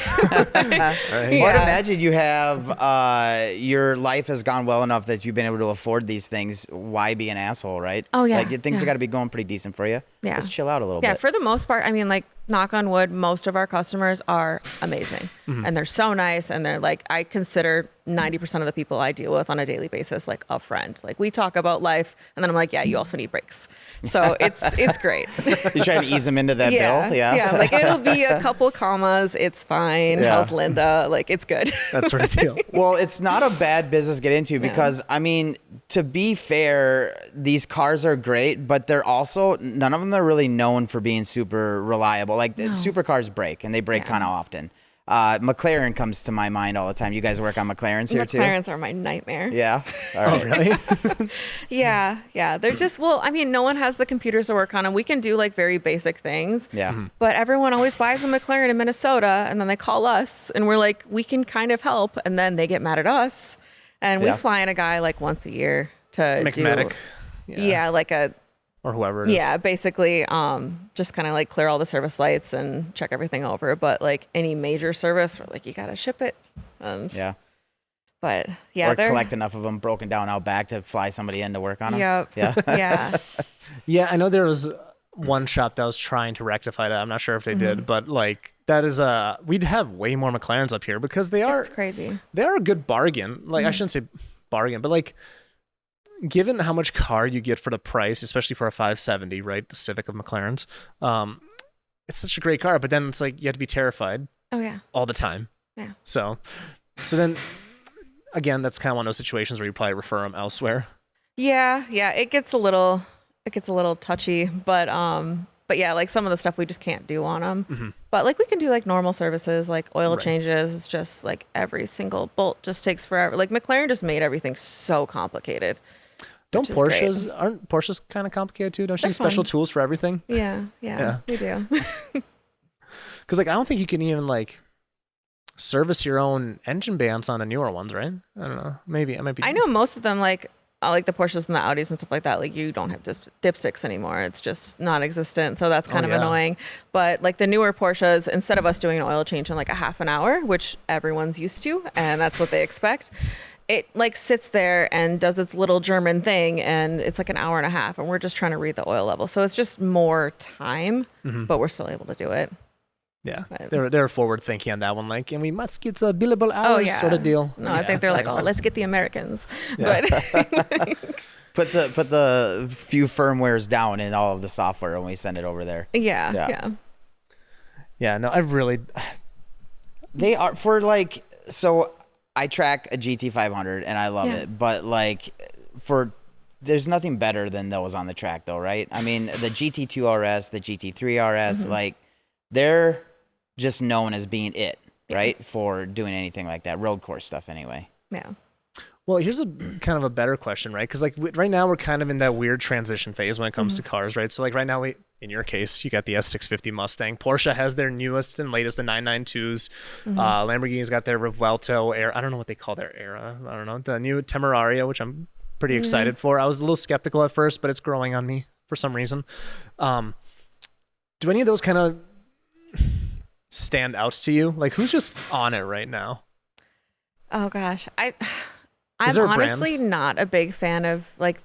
I'd imagine you have your life has gone well enough that you've been able to afford these things. Why be an asshole, right? Oh yeah. Like things have got to be going pretty decent for you. Yeah. Let's chill out a little bit. Yeah, for the most part, I mean, like, knock on wood, most of our customers are amazing. And they're so nice. And they're like, I consider 90% of the people I deal with on a daily basis like a friend. Like, we talk about life, and then I'm like, yeah, you also need breaks. So it's great. You try to ease them into that bill? Yeah. Yeah, like, it'll be a couple commas. It's fine. Yeah. How's Linda? Like, it's good. That sort of deal. Well, it's not a bad business to get into because, I mean, to be fair, these cars are great, but they're also, none of them are really known for being super reliable. Like, supercars break, and they break kind of often. McLaren comes to my mind all the time. You guys work on McLarens here too? McLarens are my nightmare. Yeah. All right. Oh, really? Yeah. They're just, well, I mean, no one has the computers to work on them. We can do like very basic things. Yeah. But everyone always buys a McLaren in Minnesota, and then they call us, and we're like, we can kind of help. And then they get mad at us. And we fly in a guy like once a year to McMedic. Yeah, like a, or whoever it is. yeah, basically just kind of like clear all the service lights and check everything over. But like any major service, we're like, you got to ship it. And Yeah. But yeah, Or they're collect enough of them broken down out back to fly somebody in to work on them. Yep. Yeah. Yeah. Yeah, I know there was one shop that was trying to rectify that. I'm not sure if they did, but like that is we'd have way more McLarens up here because they are It's crazy. They are a good bargain. Like I shouldn't say bargain, but like given how much car you get for the price, especially for a 570, right? The Civic of McLaren's, it's such a great car. But then it's like you have to be terrified Oh yeah. all the time. Yeah. So then again, that's kind of one of those situations where you probably refer them elsewhere. Yeah. It gets a little touchy, but yeah, like some of the stuff we just can't do on them. But like we can do like normal services, like oil changes. Just like every single bolt just takes forever. Like McLaren just made everything so complicated. Aren't Porsches kind of complicated too? Don't you need special tools for everything? Yeah, we do. Because like I don't think you can even like service your own engine bands on the newer ones, right? I don't know. Maybe I might be. I know most of them, like the Porsches and the Audis and stuff like that, like you don't have dipsticks anymore. It's just non-existent. So that's kind of annoying. But like the newer Porsches, instead of us doing an oil change in like a half an hour, which everyone's used to, and that's what they expect, it like sits there and does its little German thing, and it's like an hour and a half, and we're just trying to read the oil level. So it's just more time, but we're still able to do it. Yeah, But- they're forward thinking on that one, like, and we must get a billable hours sort of deal. No, I think they're like, let's get the Americans. But Put the few firmwares down in all of the software and we send it over there. yeah. No, I really. They are for like, so I track a GT500 and I love it, but like there's nothing better than those on the track though, right? I mean, the GT2 RS, the GT3 RS, like they're just known as being it, right? For doing anything like that, road course stuff anyway. Yeah. Well, here's a kind of a better question, right? Because like right now we're kind of in that weird transition phase when it comes to cars, right? So like right now in your case, you got the S650 Mustang. Porsche has their newest and latest, the 992s. Lamborghini's got their Revuelto Era. I don't know what they call their era. I don't know. The new Temeraria, which I'm pretty excited for. I was a little skeptical at first, but it's growing on me for some reason. Do any of those kind of stand out to you? Like who's just on it right now? Oh gosh, I'm there a honestly not a big fan of like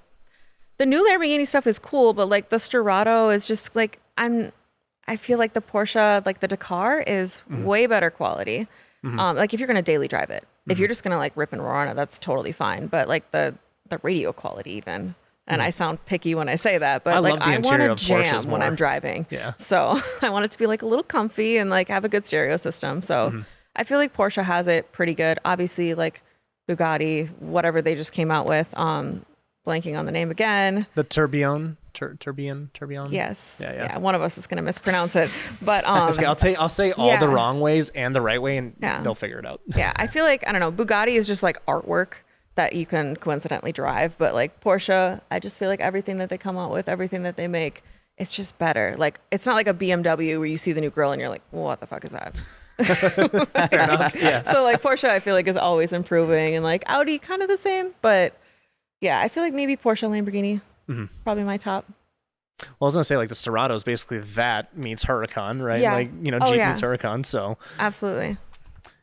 the new Lamborghini stuff is cool, but like the Sterato is just like I feel like the Porsche, like the Dakar is way better quality. Like if you're gonna daily drive it, if you're just gonna like rip and roar on it, that's totally fine. But like the radio quality even. And I sound picky when I say that, but like I want to jam when I'm driving. Yeah. So I want it to be like a little comfy and like have a good stereo system. So I feel like Porsche has it pretty good. Obviously, like Bugatti, whatever they just came out with, blanking on the name again. The Tourbillon. Tourbillon. Yes. Yeah. One of us is gonna mispronounce it, but Okay, I'll say all the wrong ways and the right way, and they'll figure it out. Yeah, I feel like I don't know. Bugatti is just like artwork that you can coincidentally drive, but like Porsche, I just feel like everything that they come out with, everything that they make, it's just better. Like it's not like a BMW where you see the new grill and you're like, well, what the fuck is that? Fair enough. Yeah. So like Porsche, I feel like is always improving, and like Audi, kind of the same. But yeah, I feel like maybe Porsche and Lamborghini, probably my top. Well, I was gonna say like the Serato is basically that meets Huracan, right? Yeah. Like Oh, Jeep yeah. meets Huracan. So Absolutely.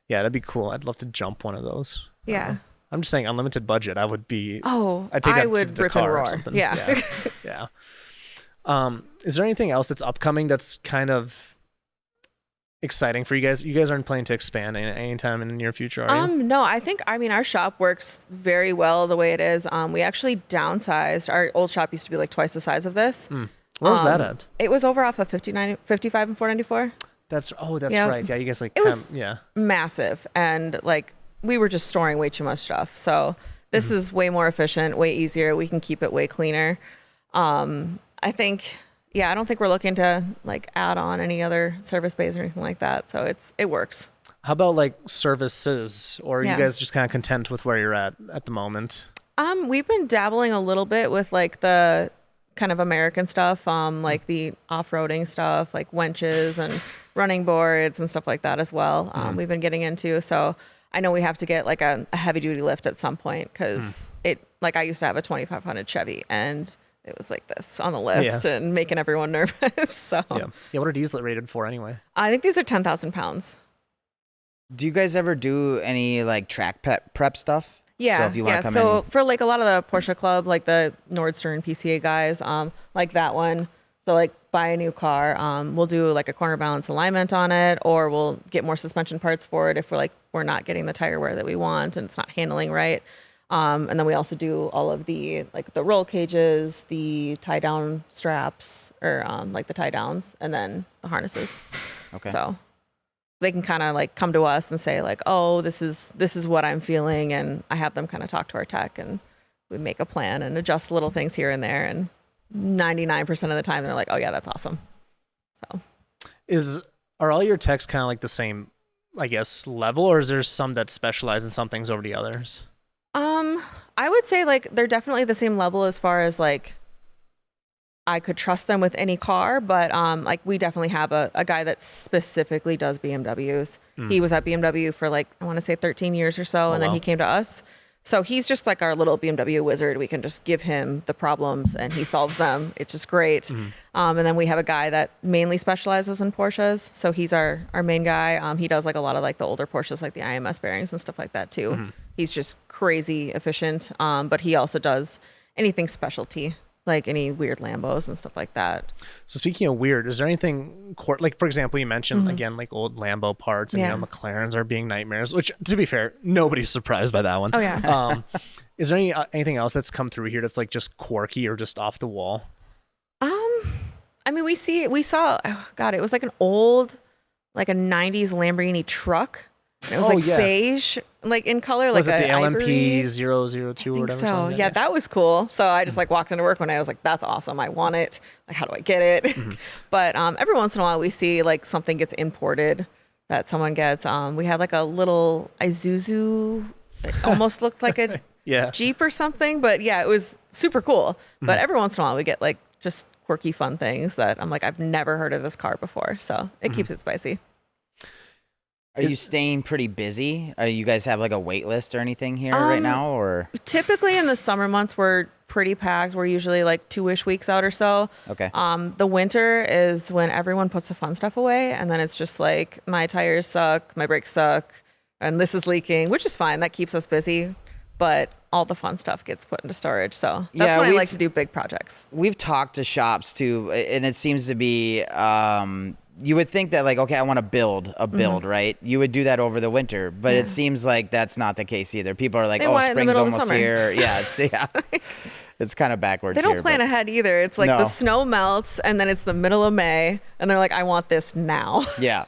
yeah, that'd be cool. I'd love to jump one of those. Yeah. I'm just saying, unlimited budget. I would be. Oh, I'd take I that would to the rip and car or roar. something. Yeah. Yeah. Is there anything else that's upcoming that's kind of exciting for you guys? You guys aren't planning to expand anytime in the near future, are you? No, I mean, our shop works very well the way it is. We actually downsized. Our old shop used to be like twice the size of this. Where was that at? It was over off of 55 and 494. That's Yeah. right. Yeah, you guys like It was yeah. massive. And like, we were just storing way too much stuff. So this is way more efficient, way easier. We can keep it way cleaner. I think, I don't think we're looking to like add on any other service bays or anything like that. So it works. How about like services, or are you Yeah. guys just kind of content with where you're at the moment? We've been dabbling a little bit with like the kind of American stuff, like the off-roading stuff, like winches and running boards and stuff like that as well. We've been getting into, so I know we have to get like a heavy duty lift at some point, because like I used to have a 2500 Chevy and it was like this on the lift and making everyone nervous. So Yeah. What are these rated for anyway? I think these are 10,000 pounds. Do you guys ever do any like track prep stuff? Yeah, So if you want to come so in, for like a lot of the Porsche Club, like the Nordstern and PCA guys, like that one. So like buy a new car, we'll do like a corner balance alignment on it, or we'll get more suspension parts for it if we're not getting the tire wear that we want and it's not handling right. And then we also do all of the like the roll cages, the tie down straps, or like the tie downs, and then the harnesses. okay. So they can kind of like come to us and say like, oh, this is what I'm feeling, and I have them kind of talk to our tech, and we make a plan and adjust little things here and there, and 99% of the time they're like, oh yeah, that's awesome. So Are all your techs kind of like the same, I guess, level, or is there some that specialize in some things over the others? I would say like they're definitely the same level as far as like I could trust them with any car, but like we definitely have a guy that specifically does BMWs. He was at BMW for like, I want to say 13 years or so, and then wow. he came to us. So he's just like our little BMW wizard. We can just give him the problems and he solves them. It's just great. And then we have a guy that mainly specializes in Porsches. So he's our main guy. He does like a lot of like the older Porsches, like the IMS bearings and stuff like that too. He's just crazy efficient. But he also does anything specialty, like any weird Lambos and stuff like that. So speaking of weird, is there anything like, for example, you mentioned again like old Lambo parts, and Yeah. McLarens are being nightmares, which to be fair, nobody's surprised by that one. Oh, yeah. Is there anything else that's come through here that's like just quirky or just off the wall? I mean, we saw, oh God, it was like an old, like a 90s Lamborghini truck. And it was Oh, like yeah. beige, like in color, Was like it the ivory. LMP 002 or I whatever? think so. something like Yeah, that? that was cool. So I just like walked into work one day. I was like, that's awesome. I want it. Like, how do I get it? But every once in a while we see like something gets imported that someone gets. We had like a little Isuzu that almost looked like a Yeah. Jeep or something. But yeah, it was super cool. But every once in a while we get like just quirky fun things that I'm like, I've never heard of this car before. So it keeps it spicy. are you staying pretty busy? Are you guys have like a wait list or anything here right now, or? Typically in the summer months, we're pretty packed. We're usually like 2-ish weeks out or so. Okay. The winter is when everyone puts the fun stuff away. And then it's just like, my tires suck, my brakes suck, and this is leaking, which is fine. That keeps us busy. But all the fun stuff gets put into storage. So that's Yeah, when I we've- like to do big projects. We've talked to shops too, and it seems to be, you would think that like, okay, I want to build a build, right? You would do that over the winter, but it seems like that's not the case either. People are like, They oh, want it in the spring's middle of the almost summer. here. Yeah, it's kind of backwards They don't here, plan but- ahead either. It's like No. the snow melts and then it's the middle of May and they're like, I want this now. Yeah.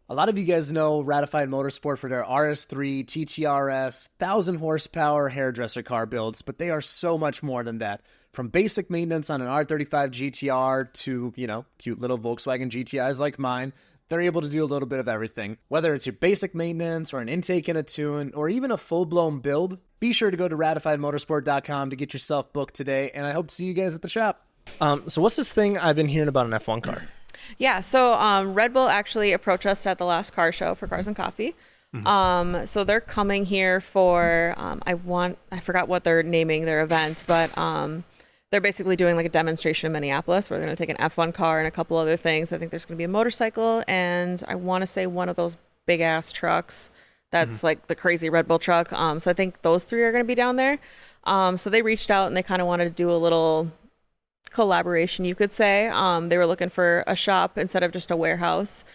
A lot of you guys know Ratified Motorsport for their RS3, TTRS, 1,000 horsepower hairdresser car builds, but they are so much more than that. From basic maintenance on an R35 GTR to, cute little Volkswagen GTIs like mine, they're able to do a little bit of everything. Whether it's your basic maintenance or an intake and a tune or even a full-blown build, be sure to go to ratifiedmotorsport.com to get yourself booked today, and I hope to see you guys at the shop. So what's this thing I've been hearing about an F1 car? Yeah, so Red Bull actually approached us at the last car show for Cars and Coffee. So they're coming here for I forgot what they're naming their event, but they're basically doing like a demonstration in Minneapolis where they're going to take an F1 car and a couple other things. I think there's going to be a motorcycle, and I want to say one of those big ass trucks that's like the crazy Red Bull truck. So I think those 3 are going to be down there. So they reached out and they kind of wanted to do a little collaboration, you could say. They were looking for a shop instead of just a warehouse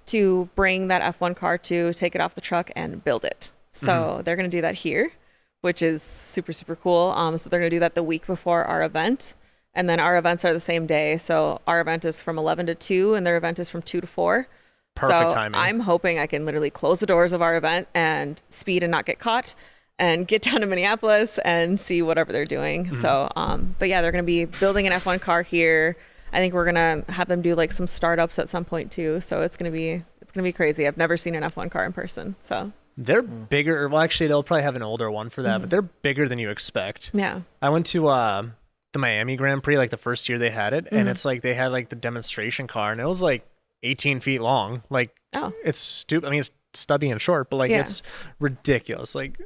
to bring that F1 car to, take it off the truck and build it. So they're going to do that here, which is super, super cool. So they're going to do that the week before our event. And then our events are the same day. So our event is from 11 to 2 and their event is from 2 to 4. Perfect so timing. I'm hoping I can literally close the doors of our event and speed and not get caught and get down to Minneapolis and see whatever they're doing. So, but yeah, they're going to be building an F1 car here. I think we're going to have them do like some startups at some point too. So it's going to be crazy. I've never seen an F1 car in person. So they're bigger. Well, actually, they'll probably have an older one for that, but they're bigger than you expect. yeah. I went to the Miami Grand Prix like the first year they had it, and it's like they had like the demonstration car, and it was like 18 feet long. Like, it's stupid. I mean, it's stubby and short, but like it's ridiculous. Like,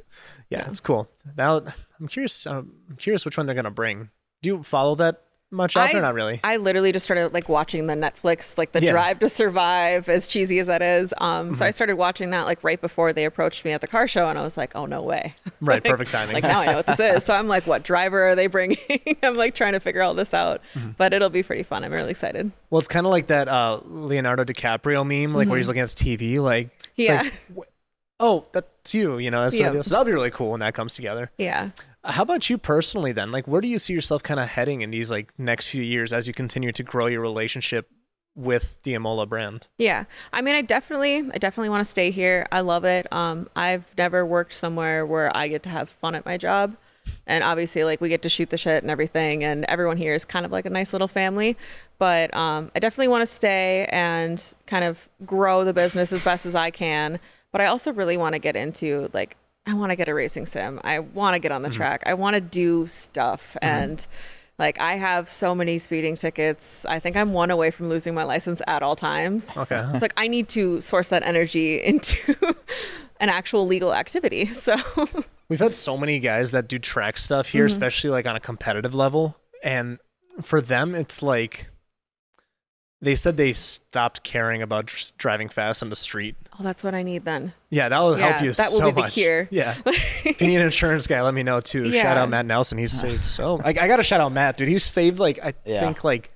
it's cool. Now, I'm curious which one they're gonna bring. Do you follow that much out there? Not really. I literally just started like watching the Netflix, like the Drive to Survive, as cheesy as that is. So I started watching that like right before they approached me at the car show, and I was like, oh, no way. Right. Like, Perfect timing. Like now I know what this is. So I'm like, what driver are they bringing? I'm like trying to figure all this out, but it'll be pretty fun. I'm really excited. Well, it's kind of like that Leonardo DiCaprio meme, like where he's looking at the TV, like, it's like, oh, that's you, you know, that's what it is. So that'll be really cool when that comes together. Yeah. How about you personally then? Like, where do you see yourself kind of heading in these like next few years as you continue to grow your relationship with the Imola brand? Yeah. I mean, I definitely want to stay here. I love it. I've never worked somewhere where I get to have fun at my job. And obviously, like, we get to shoot the shit and everything, and everyone here is kind of like a nice little family. But I definitely want to stay and kind of grow the business as best as I can. But I also really want to get into, like, I want to get a racing sim. I want to get on the track. I want to do stuff. And, like, I have so many speeding tickets. I think I'm one away from losing my license at all times. Okay. It's like, I need to source that energy into an actual legal activity. So... We've had so many guys that do track stuff here, especially like on a competitive level. And for them, it's like they said they stopped caring about just driving fast on the street. Oh, that's what I need then. Yeah, that will help you so much. That will be the cure. Yeah. If you need an insurance guy, let me know too. Yeah. Shout out Matt Nelson. He's saved so... I got to shout out Matt, dude. He's saved like, I think like,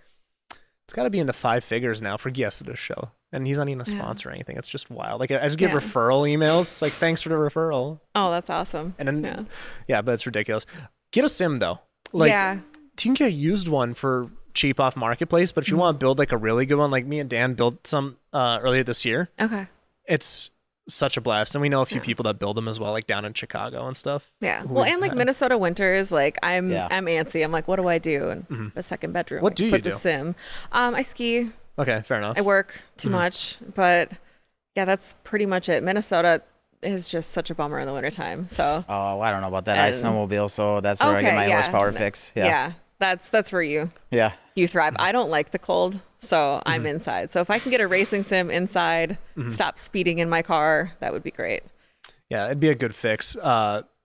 it's got to be in the 5 figures now for guests of this show. And he's not even a sponsor or anything. It's just wild. Like, I just get referral emails. It's like, thanks for the referral. Oh, that's awesome. And then, but it's ridiculous. Get a sim though. Like, you can get a used one for cheap off marketplace. But if you want to build like a really good one, like me and Dan built some earlier this year. Okay. It's such a blast. And we know a few people that build them as well, like down in Chicago and stuff. Yeah. Well, and like Minnesota winters, like I'm antsy. I'm like, what do I do? And a second bedroom. What do you put do? The sim. I ski. Okay, fair enough. I work too much, but yeah, that's pretty much it. Minnesota is just such a bummer in the wintertime. So I don't know about that. I snowmobile, so that's where I get my horsepower fix. Yeah, that's where you thrive. I don't like the cold, so I'm inside. So if I can get a racing sim inside, stop speeding in my car, that would be great. Yeah, it'd be a good fix.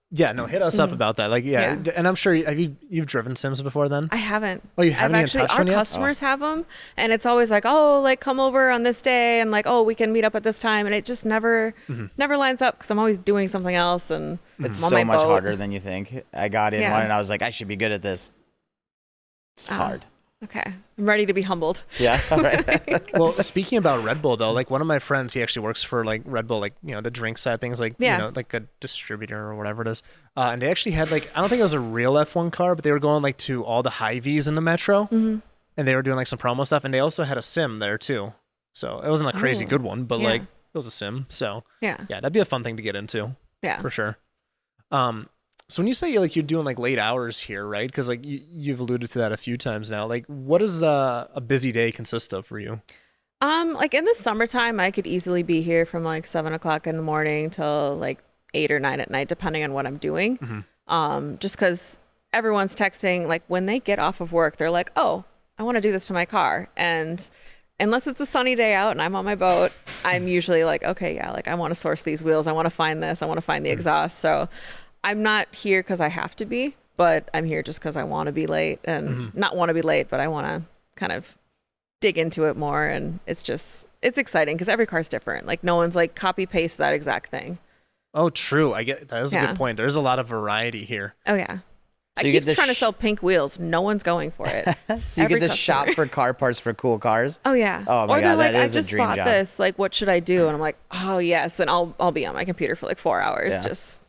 Hit us up about that. Like, and I'm sure you've driven sims before then? I haven't. Oh, you haven't even touched one yet? Our customers have them, and it's always like, oh, like come over on this day, and like, oh, we can meet up at this time, and it just never lines up because I'm always doing something else, and it's on so my much boat. harder than you think. I got in one, and I was like, I should be good at this. It's hard. Okay, I'm ready to be humbled. Yeah. Well, speaking about Red Bull though, like one of my friends, he actually works for like Red Bull, like, you know, the drink side things, like, you know, like a distributor or whatever it is. And they actually had like, I don't think it was a real F1 car, but they were going like to all the Hy-Vees in the metro, and they were doing like some promo stuff, and they also had a sim there too. So it wasn't a crazy good one, but like it was a sim. So yeah, that'd be a fun thing to get into. Yeah, for sure. So when you say you're doing like late hours here, right? Because like you've alluded to that a few times now. Like, what does a busy day consist of for you? Like in the summertime, I could easily be here from like 7 o'clock in the morning till like 8 or 9 at night, depending on what I'm doing. Just because everyone's texting, like when they get off of work, they're like, oh, I want to do this to my car. And unless it's a sunny day out and I'm on my boat, I'm usually like, okay, yeah, like I want to source these wheels. I want to find this. I want to find the exhaust. So I'm not here because I have to be, but I'm here just because I want to be late and not want to be late, but I want to kind of dig into it more. And it's exciting because every car's different. Like no one's like copy paste that exact thing. Oh, true. I get that is a good point. There's a lot of variety here. Oh yeah. So I keep trying to sell pink wheels. No one's going for it. So you get to shop for car parts for cool cars. Oh yeah. Oh my or God, they're like, that I is a just dream bought job. this. Like, what should I do? And I'm like, oh yes. And I'll be on my computer for like 4 hours, just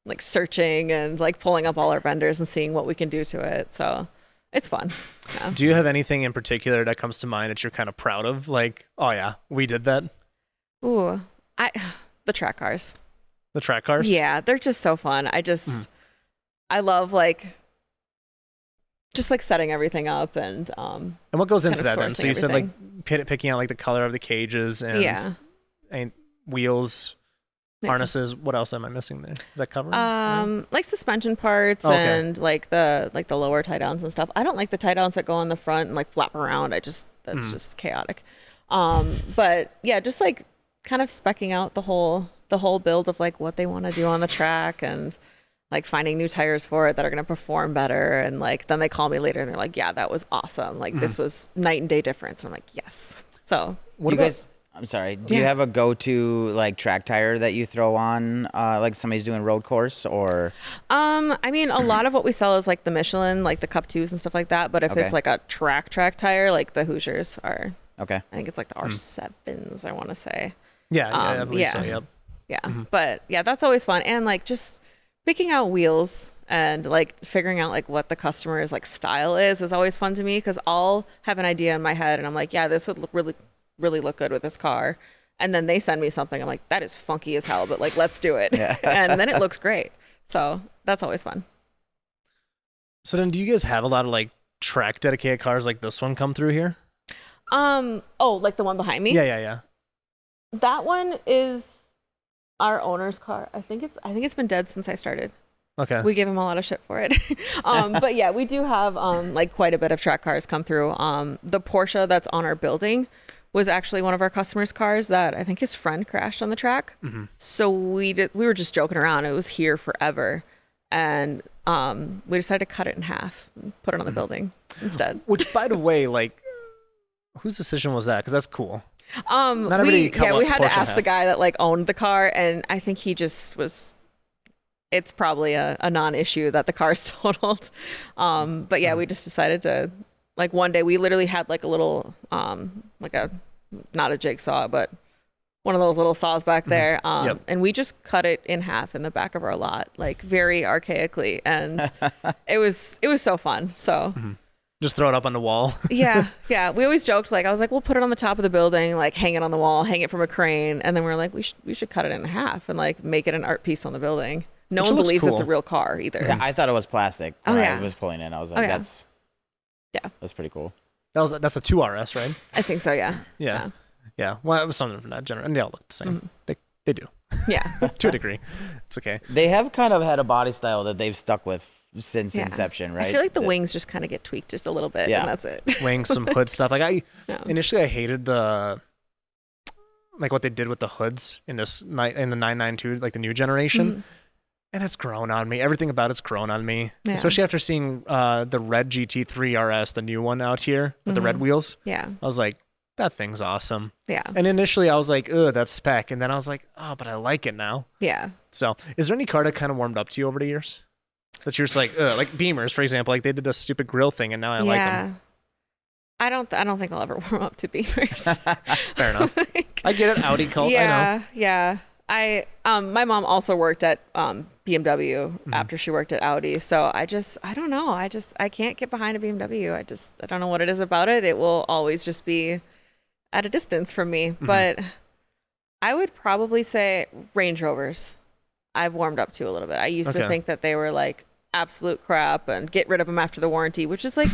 like searching and like pulling up all our vendors and seeing what we can do to it. So it's fun. Yeah. Do you have anything in particular that comes to mind that you're kind of proud of? Like, oh yeah, we did that. Ooh, the track cars. The track cars. Yeah, they're just so fun. I love like just like setting everything up and what goes into that then? sourcing So you said everything. like picking out like the color of the cages and wheels, harnesses. What else am I missing there? Is that covered? like suspension parts and like the lower tie downs and stuff. I don't like the tie downs that go on the front and like flap around. That's just chaotic. But yeah, just like kind of specking out the whole build of like what they want to do on the track and like finding new tires for it that are going to perform better. And like, then they call me later and they're like, yeah, that was awesome. Like this was night and day difference. And I'm like, yes. So I'm sorry. Do you have a go-to like track tire that you throw on, like somebody's doing road course or? I mean, a lot of what we sell is like the Michelin, like the Cup 2s and stuff like that. But if it's like a track tire, like the Hoosiers are, okay. I think it's like the R7s, I want to say. Yeah, I believe so. Yep. Yeah. But yeah, that's always fun. And like just picking out wheels and like figuring out like what the customer's like style is always fun to me because I'll have an idea in my head and I'm like, yeah, this would look really look good with this car. And then they send me something. I'm like, that is funky as hell, but like, let's do it. And then it looks great. So that's always fun. So then do you guys have a lot of like track dedicated cars like this one come through here? Like the one behind me? Yeah. That one is our owner's car. I think it's been dead since I started. Okay. We give him a lot of shit for it. But yeah, we do have like quite a bit of track cars come through. The Porsche that's on our building was actually one of our customers' cars that I think his friend crashed on the track. So we were just joking around. It was here forever. And we decided to cut it in half and put it on the building instead. Which, by the way, like, whose decision was that? Because that's cool. We had to ask the guy that like owned the car, and I think he just was. It's probably a non-issue that the car's totaled. But yeah, we just decided to like one day we literally had like a little not a jigsaw, but one of those little saws back there. And we just cut it in half in the back of our lot, like very archaically, and it was so fun. So. Just throw it up on the wall. Yeah. We always joked, like, I was like, we'll put it on the top of the building, like hang it on the wall, hang it from a crane. And then we were like, we should cut it in half and like make it an art piece on the building. No one believes it's a real car either. Yeah, I thought it was plastic when I was pulling it. I was like, that's pretty cool. That's a 2RS, right? I think so, yeah. Yeah. Well, it was something from that generation. And they all look the same. They do. Yeah. To a degree. It's okay. They have kind of had a body style that they've stuck with since inception, right? I feel like the wings just kind of get tweaked just a little bit, and that's it. Wings, some hood stuff. Like initially I hated what they did with the hoods in the 992, like the new generation, and it's grown on me. Everything about it's grown on me, especially after seeing the red GT3 RS, the new one out here with the red wheels. Yeah, I was like, that thing's awesome. Yeah, and initially I was like, ugh, that's spec, and then I was like, oh, but I like it now. Yeah. So, is there any car that kind of warmed up to you over the years? That you're just like Beamers, for example, like they did the stupid grill thing, and now I like them. I don't think I'll ever warm up to Beamers. Fair enough. I get it, Audi cult. I know. Yeah. My mom also worked at BMW after she worked at Audi, so I don't know. I can't get behind a BMW. I don't know what it is about it. It will always just be at a distance from me. But I would probably say Range Rovers. I've warmed up to a little bit. I used to think that they were like absolute crap and get rid of them after the warranty, which is like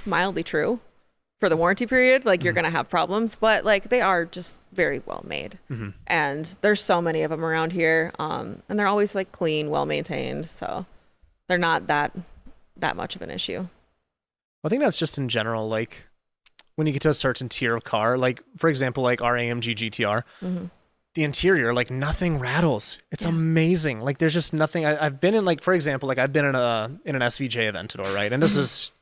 mildly true for the warranty period. Like you're going to have problems, but like they are just very well made. And there's so many of them around here. And they're always like clean, well maintained. So they're not that much of an issue. I think that's just in general, like when you get to a certain tier of car, like for example, like our AMG GTR, the interior, like nothing rattles. It's amazing. Like there's just nothing. I've been in, like, for example, like I've been in an SVJ Aventador, right? And this is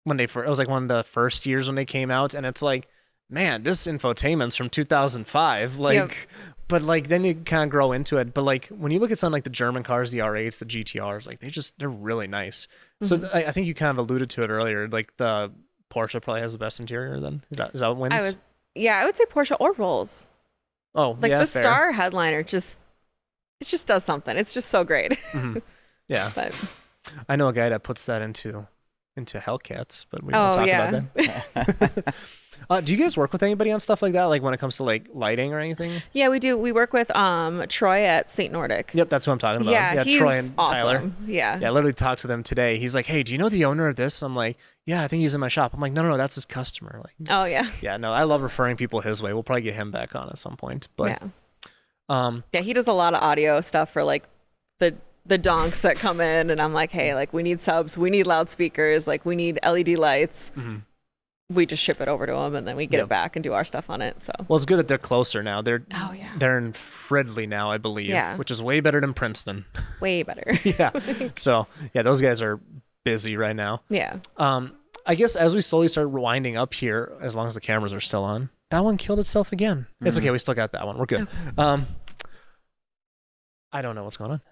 when it was like one of the first years when they came out, and it's like, man, this infotainment's from 2005. Like, but like then you kind of grow into it. But like when you look at something like the German cars, the R8s, the GTRs, like they're really nice. So I think you kind of alluded to it earlier. Like the Porsche probably has the best interior. Then is that what wins? I would say Porsche or Rolls. Oh, like yeah, the fair. Star headliner it just does something. It's just so great. Yeah. But I know a guy that puts that into Hellcats, but we won't talk about that. Do you guys work with anybody on stuff like that? Like when it comes to like lighting or anything? Yeah, we do. We work with Troy at St. Nordic. Yep, that's what I'm talking about. Yeah, he's Troy and awesome. Tyler. Yeah. Yeah, I literally talked to them today. He's like, "Hey, do you know the owner of this?" I'm like, "Yeah, I think he's in my shop." I'm like, "No, that's his customer." Like, oh yeah. Yeah, no, I love referring people his way. We'll probably get him back on at some point. But yeah, he does a lot of audio stuff for like the donks that come in, and I'm like, hey, like we need subs, we need loudspeakers, like we need LED lights. We just ship it over to them, and then we get it back and do our stuff on it. So well, it's good that they're closer now. They're in Fridley now, I believe, which is way better than Princeton. Way better. Yeah. So yeah, those guys are busy right now. Yeah. I guess as we slowly start winding up here, as long as the cameras are still on, that one killed itself again. It's okay. We still got that one. We're good. Okay. I don't know what's going on.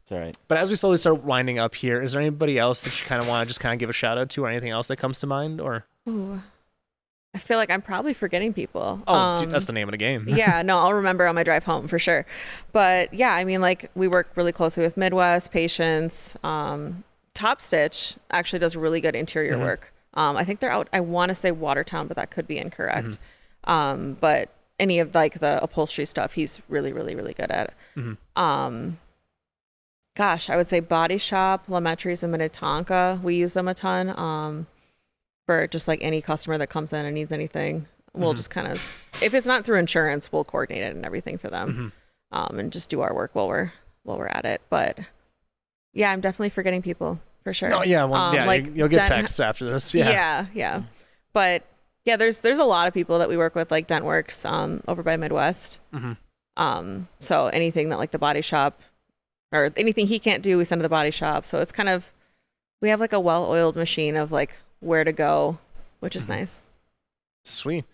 It's all right. But as we slowly start winding up here, is there anybody else that you kind of want to just kind of give a shout out to, or anything else that comes to mind? Or I feel like I'm probably forgetting people. Oh, dude, that's the name of the game. Yeah, no, I'll remember on my drive home for sure. But yeah, I mean, like we work really closely with Midwest, Patience. Top Stitch actually does really good interior work. I think they're out, I want to say Watertown, but that could be incorrect. But any of like the upholstery stuff, he's really, really, really good at it. Gosh, I would say Body Shop, Lametries, and Minnetonka. We use them a ton for just like any customer that comes in and needs anything. We'll just kind of, if it's not through insurance, we'll coordinate it and everything for them, and just do our work while we're at it. But yeah, I'm definitely forgetting people for sure. Oh yeah, well, yeah, like you'll get texts after this. Yeah. But yeah, there's a lot of people that we work with, like DentWorks over by Midwest. So anything that like the body shop or anything he can't do, we send to the body shop. So it's kind of, we have like a well-oiled machine of like where to go, which is nice. Sweet.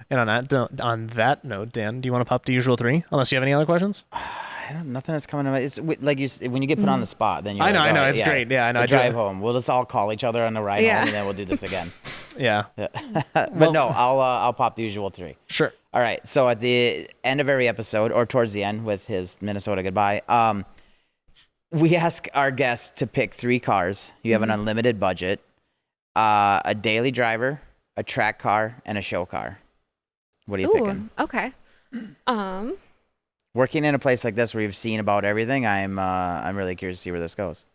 And on that note, Dan, do you want to pop the usual 3? Unless you have any other questions? Nothing is coming to mind. It's like when you get put on the spot, then you're I know, like, I know, it's great. Yeah, I know. I drive home. We'll just all call each other on the ride home, and then we'll do this again. But no, I'll pop the usual 3. Sure. All right. So at the end of every episode, or towards the end with his Minnesota goodbye, we ask our guests to pick 3 cars. You have an unlimited budget, a daily driver, a track car, and a show car. What are you picking? Okay. Working in a place like this where you've seen about everything, I'm really curious to see where this goes.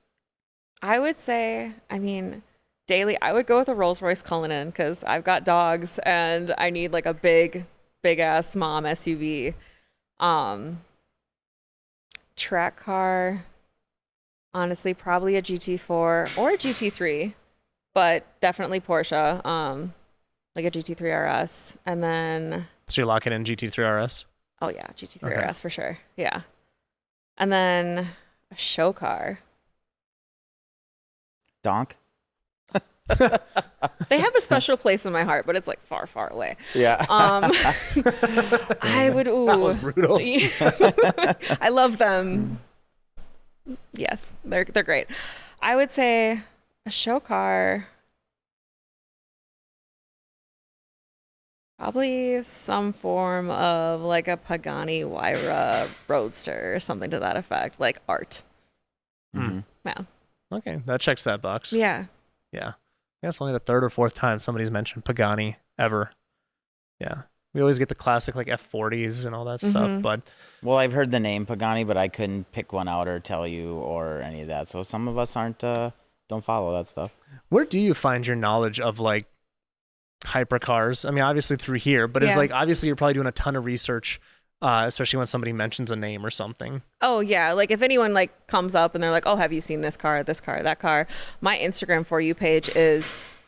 I would say, I mean, daily, I would go with a Rolls-Royce Cullinan because I've got dogs and I need like a big ass mom SUV. Track car, honestly, probably a GT4 or a GT3, but definitely Porsche, like a GT3 RS. And then... So you're locking in GT3 RS? Oh yeah, GT3 RS for sure. Yeah. And then a show car. Donk? They have a special place in my heart, but it's like far, far away. Yeah. I would. Ooh. That was brutal. I love them. Yes, they're great. I would say a show car. Probably some form of like a Pagani Huayra Roadster or something to that effect, like art. Yeah. Okay, that checks that box. Yeah. Yeah. It's only the 3rd or 4th time somebody's mentioned Pagani ever. Yeah. We always get the classic like F40s and all that stuff, but... Well, I've heard the name Pagani, but I couldn't pick one out or tell you or any of that. So some of us don't follow that stuff. Where do you find your knowledge of like hypercars? I mean, obviously through here, but it's like, obviously you're probably doing a ton of research, especially when somebody mentions a name or something. Oh yeah, like if anyone like comes up and they're like, oh, have you seen this car, that car? My Instagram For You page is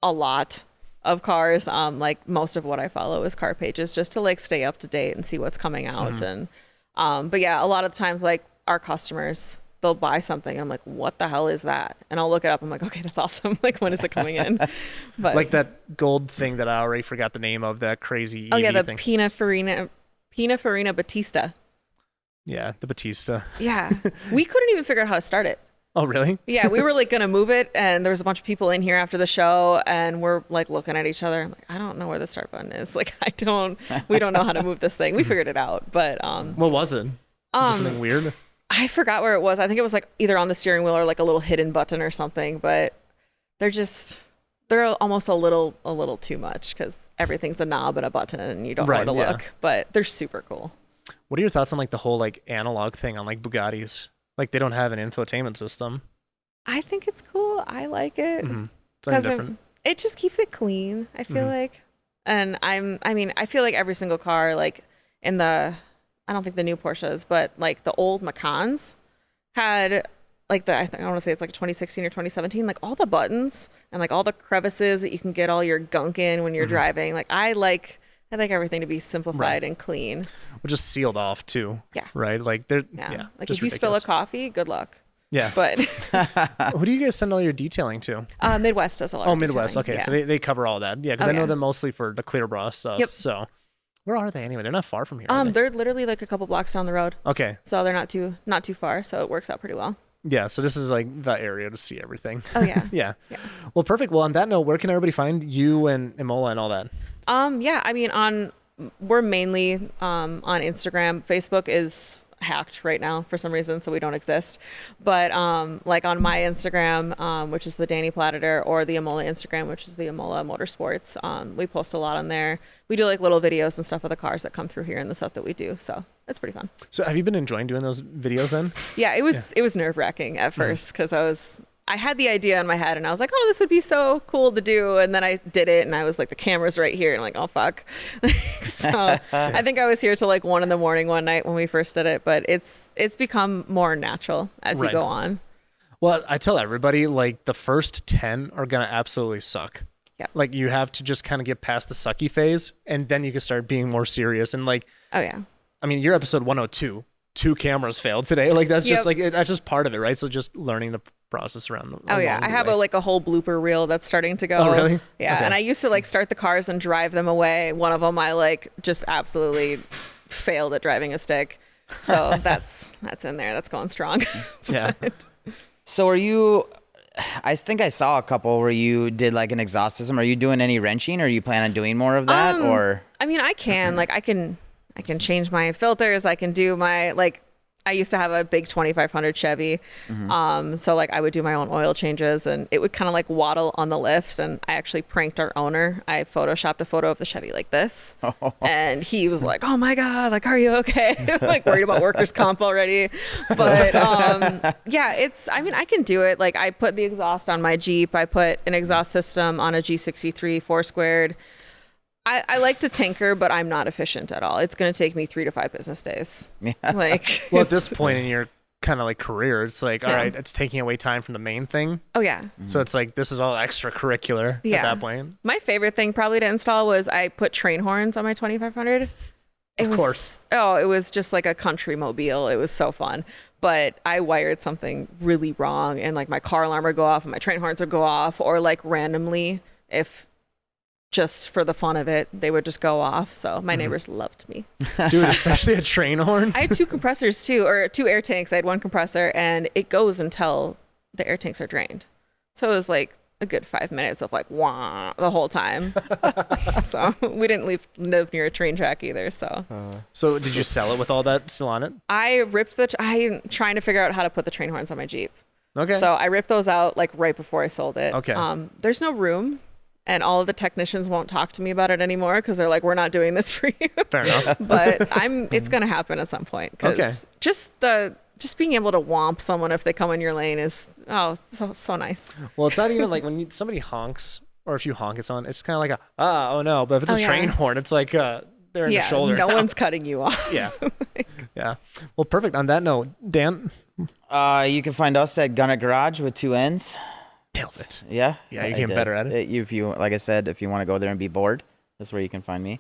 a lot of cars. Like most of what I follow is car pages just to like stay up to date and see what's coming out. And but yeah, a lot of times like our customers, they'll buy something and I'm like, what the hell is that? And I'll look it up. I'm like, okay, that's awesome. Like, when is it coming in? But like that gold thing that I already forgot the name of, that crazy oh EV yeah, the thing. Pininfarina Batista. Yeah, the Batista. Yeah, we couldn't even figure out how to start it. Oh, really? Yeah, we were like gonna move it, and there was a bunch of people in here after the show, and we're like looking at each other. I'm like, I don't know where the start button is. Like, we don't know how to move this thing. We figured it out, but what was it? Just something weird? I forgot where it was. I think it was like either on the steering wheel or like a little hidden button or something. But they're almost a little too much because everything's a knob and a button, and you don't know where to look. But they're super cool. What are your thoughts on like the whole like analog thing on like Bugattis? Like, they don't have an infotainment system. I think it's cool. I like it Something different. It just keeps it clean, I feel like. And I feel like every single car, like I don't think the new Porsches, but like the old Macans had like I want to say it's like 2016 or 2017, like all the buttons and like all the crevices that you can get all your gunk in when you're driving. Like I like everything to be simplified and clean. Which is sealed off too. Yeah. Right? Like they're like if you spill a coffee, good luck. Yeah. But who do you guys send all your detailing to? Midwest does a lot. Oh, of Midwest. detailing. Okay. So they cover all that. Yeah, because I know them mostly for the clear bra stuff. Yep. So where are they anyway? They're not far from here. Are they? They're literally like a couple blocks down the road. Okay. So they're not too far. So it works out pretty well. Yeah, so this is like the area to see everything. Oh yeah. Yeah. Well, perfect. Well, on that note, where can everybody find you and Imola and all that? Yeah, I mean we're mainly on Instagram. Facebook is hacked right now for some reason, so we don't exist. But like on my Instagram, which is the Dani Platteter, or the Imola Instagram, which is the Imola Motorsports, we post a lot on there. We do like little videos and stuff of the cars that come through here and the stuff that we do. So it's pretty fun. So have you been enjoying doing those videos then? Yeah, it was nerve-wracking at first because I had the idea in my head and I was like, oh, this would be so cool to do. And then I did it and I was like, the camera's right here. And I'm like, oh, fuck. So I think I was here till like 1 a.m. one night when we first did it. But it's become more natural as you go on. Well, I tell everybody, like the first 10 are going to absolutely suck. Yeah. Like you have to just kind of get past the sucky phase and then you can start being more serious. And like, oh, yeah. I mean, you're episode 102. 2 cameras failed today. Like that's just like, that's just part of it, right? So just learning the process around. Oh yeah, I have a whole blooper reel that's starting to go. Oh really? Yeah, okay. And I used to like start the cars and drive them away. One of them I like just absolutely failed at driving a stick. So that's in there. That's going strong. Yeah. So are you? I think I saw a couple where you did like an exhaust system. Are you doing any wrenching? Or are you planning on doing more of that? Or I mean, I can change my filters. I can do my I used to have a big 2500 Chevy. So like I would do my own oil changes and it would kind of like waddle on the lift. And I actually pranked our owner. I photoshopped a photo of the Chevy like this. And he was like, oh my God, like, are you okay? I'm like worried about workers' comp already. But yeah, I can do it. Like I put the exhaust on my Jeep. I put an exhaust system on a G63 4-squared. I like to tinker, but I'm not efficient at all. It's going to take me 3 to 5 business days. Yeah. Like, well, at this point in your kind of like career, it's like, all right, it's taking away time from the main thing. Oh yeah. So it's like, this is all extracurricular at that point. My favorite thing probably to install was I put train horns on my 2500. It was just like a country mobile. It was so fun. But I wired something really wrong and like my car alarm would go off and my train horns would go off, or like randomly, if just for the fun of it, they would just go off. So my neighbors loved me. Dude, especially a train horn. I had 2 compressors too, or 2 air tanks. I had 1 compressor and it goes until the air tanks are drained. So it was like a good 5 minutes of like wah the whole time. So we didn't live near a train track either. So So did you sell it with all that still on it? I'm trying to figure out how to put the train horns on my Jeep. Okay. So I ripped those out like right before I sold it. Okay. There's no room. And all of the technicians won't talk to me about it anymore because they're like, we're not doing this for you. Fair enough. But it's going to happen at some point. Cause just being able to whomp someone if they come in your lane is, so nice. Well, it's not even like when somebody honks, or if you honk at someone, it's kind of like oh no. But if it's a train horn, it's like they're in the shoulder. No one's cutting you off. Yeah. Yeah. Well, perfect. On that note, Dan? you can find us at Gunnet Garage with 2 N's. Nailed it. Yeah. Yeah, you're I getting did. better at it. If you, like I said, if you want to go there and be bored, that's where you can find me.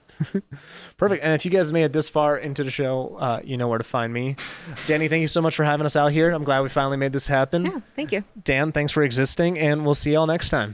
Perfect. And if you guys made it this far into the show, you know where to find me. Dani, thank you so much for having us out here. I'm glad we finally made this happen. Yeah, thank you. Dan, thanks for existing, and we'll see y'all next time.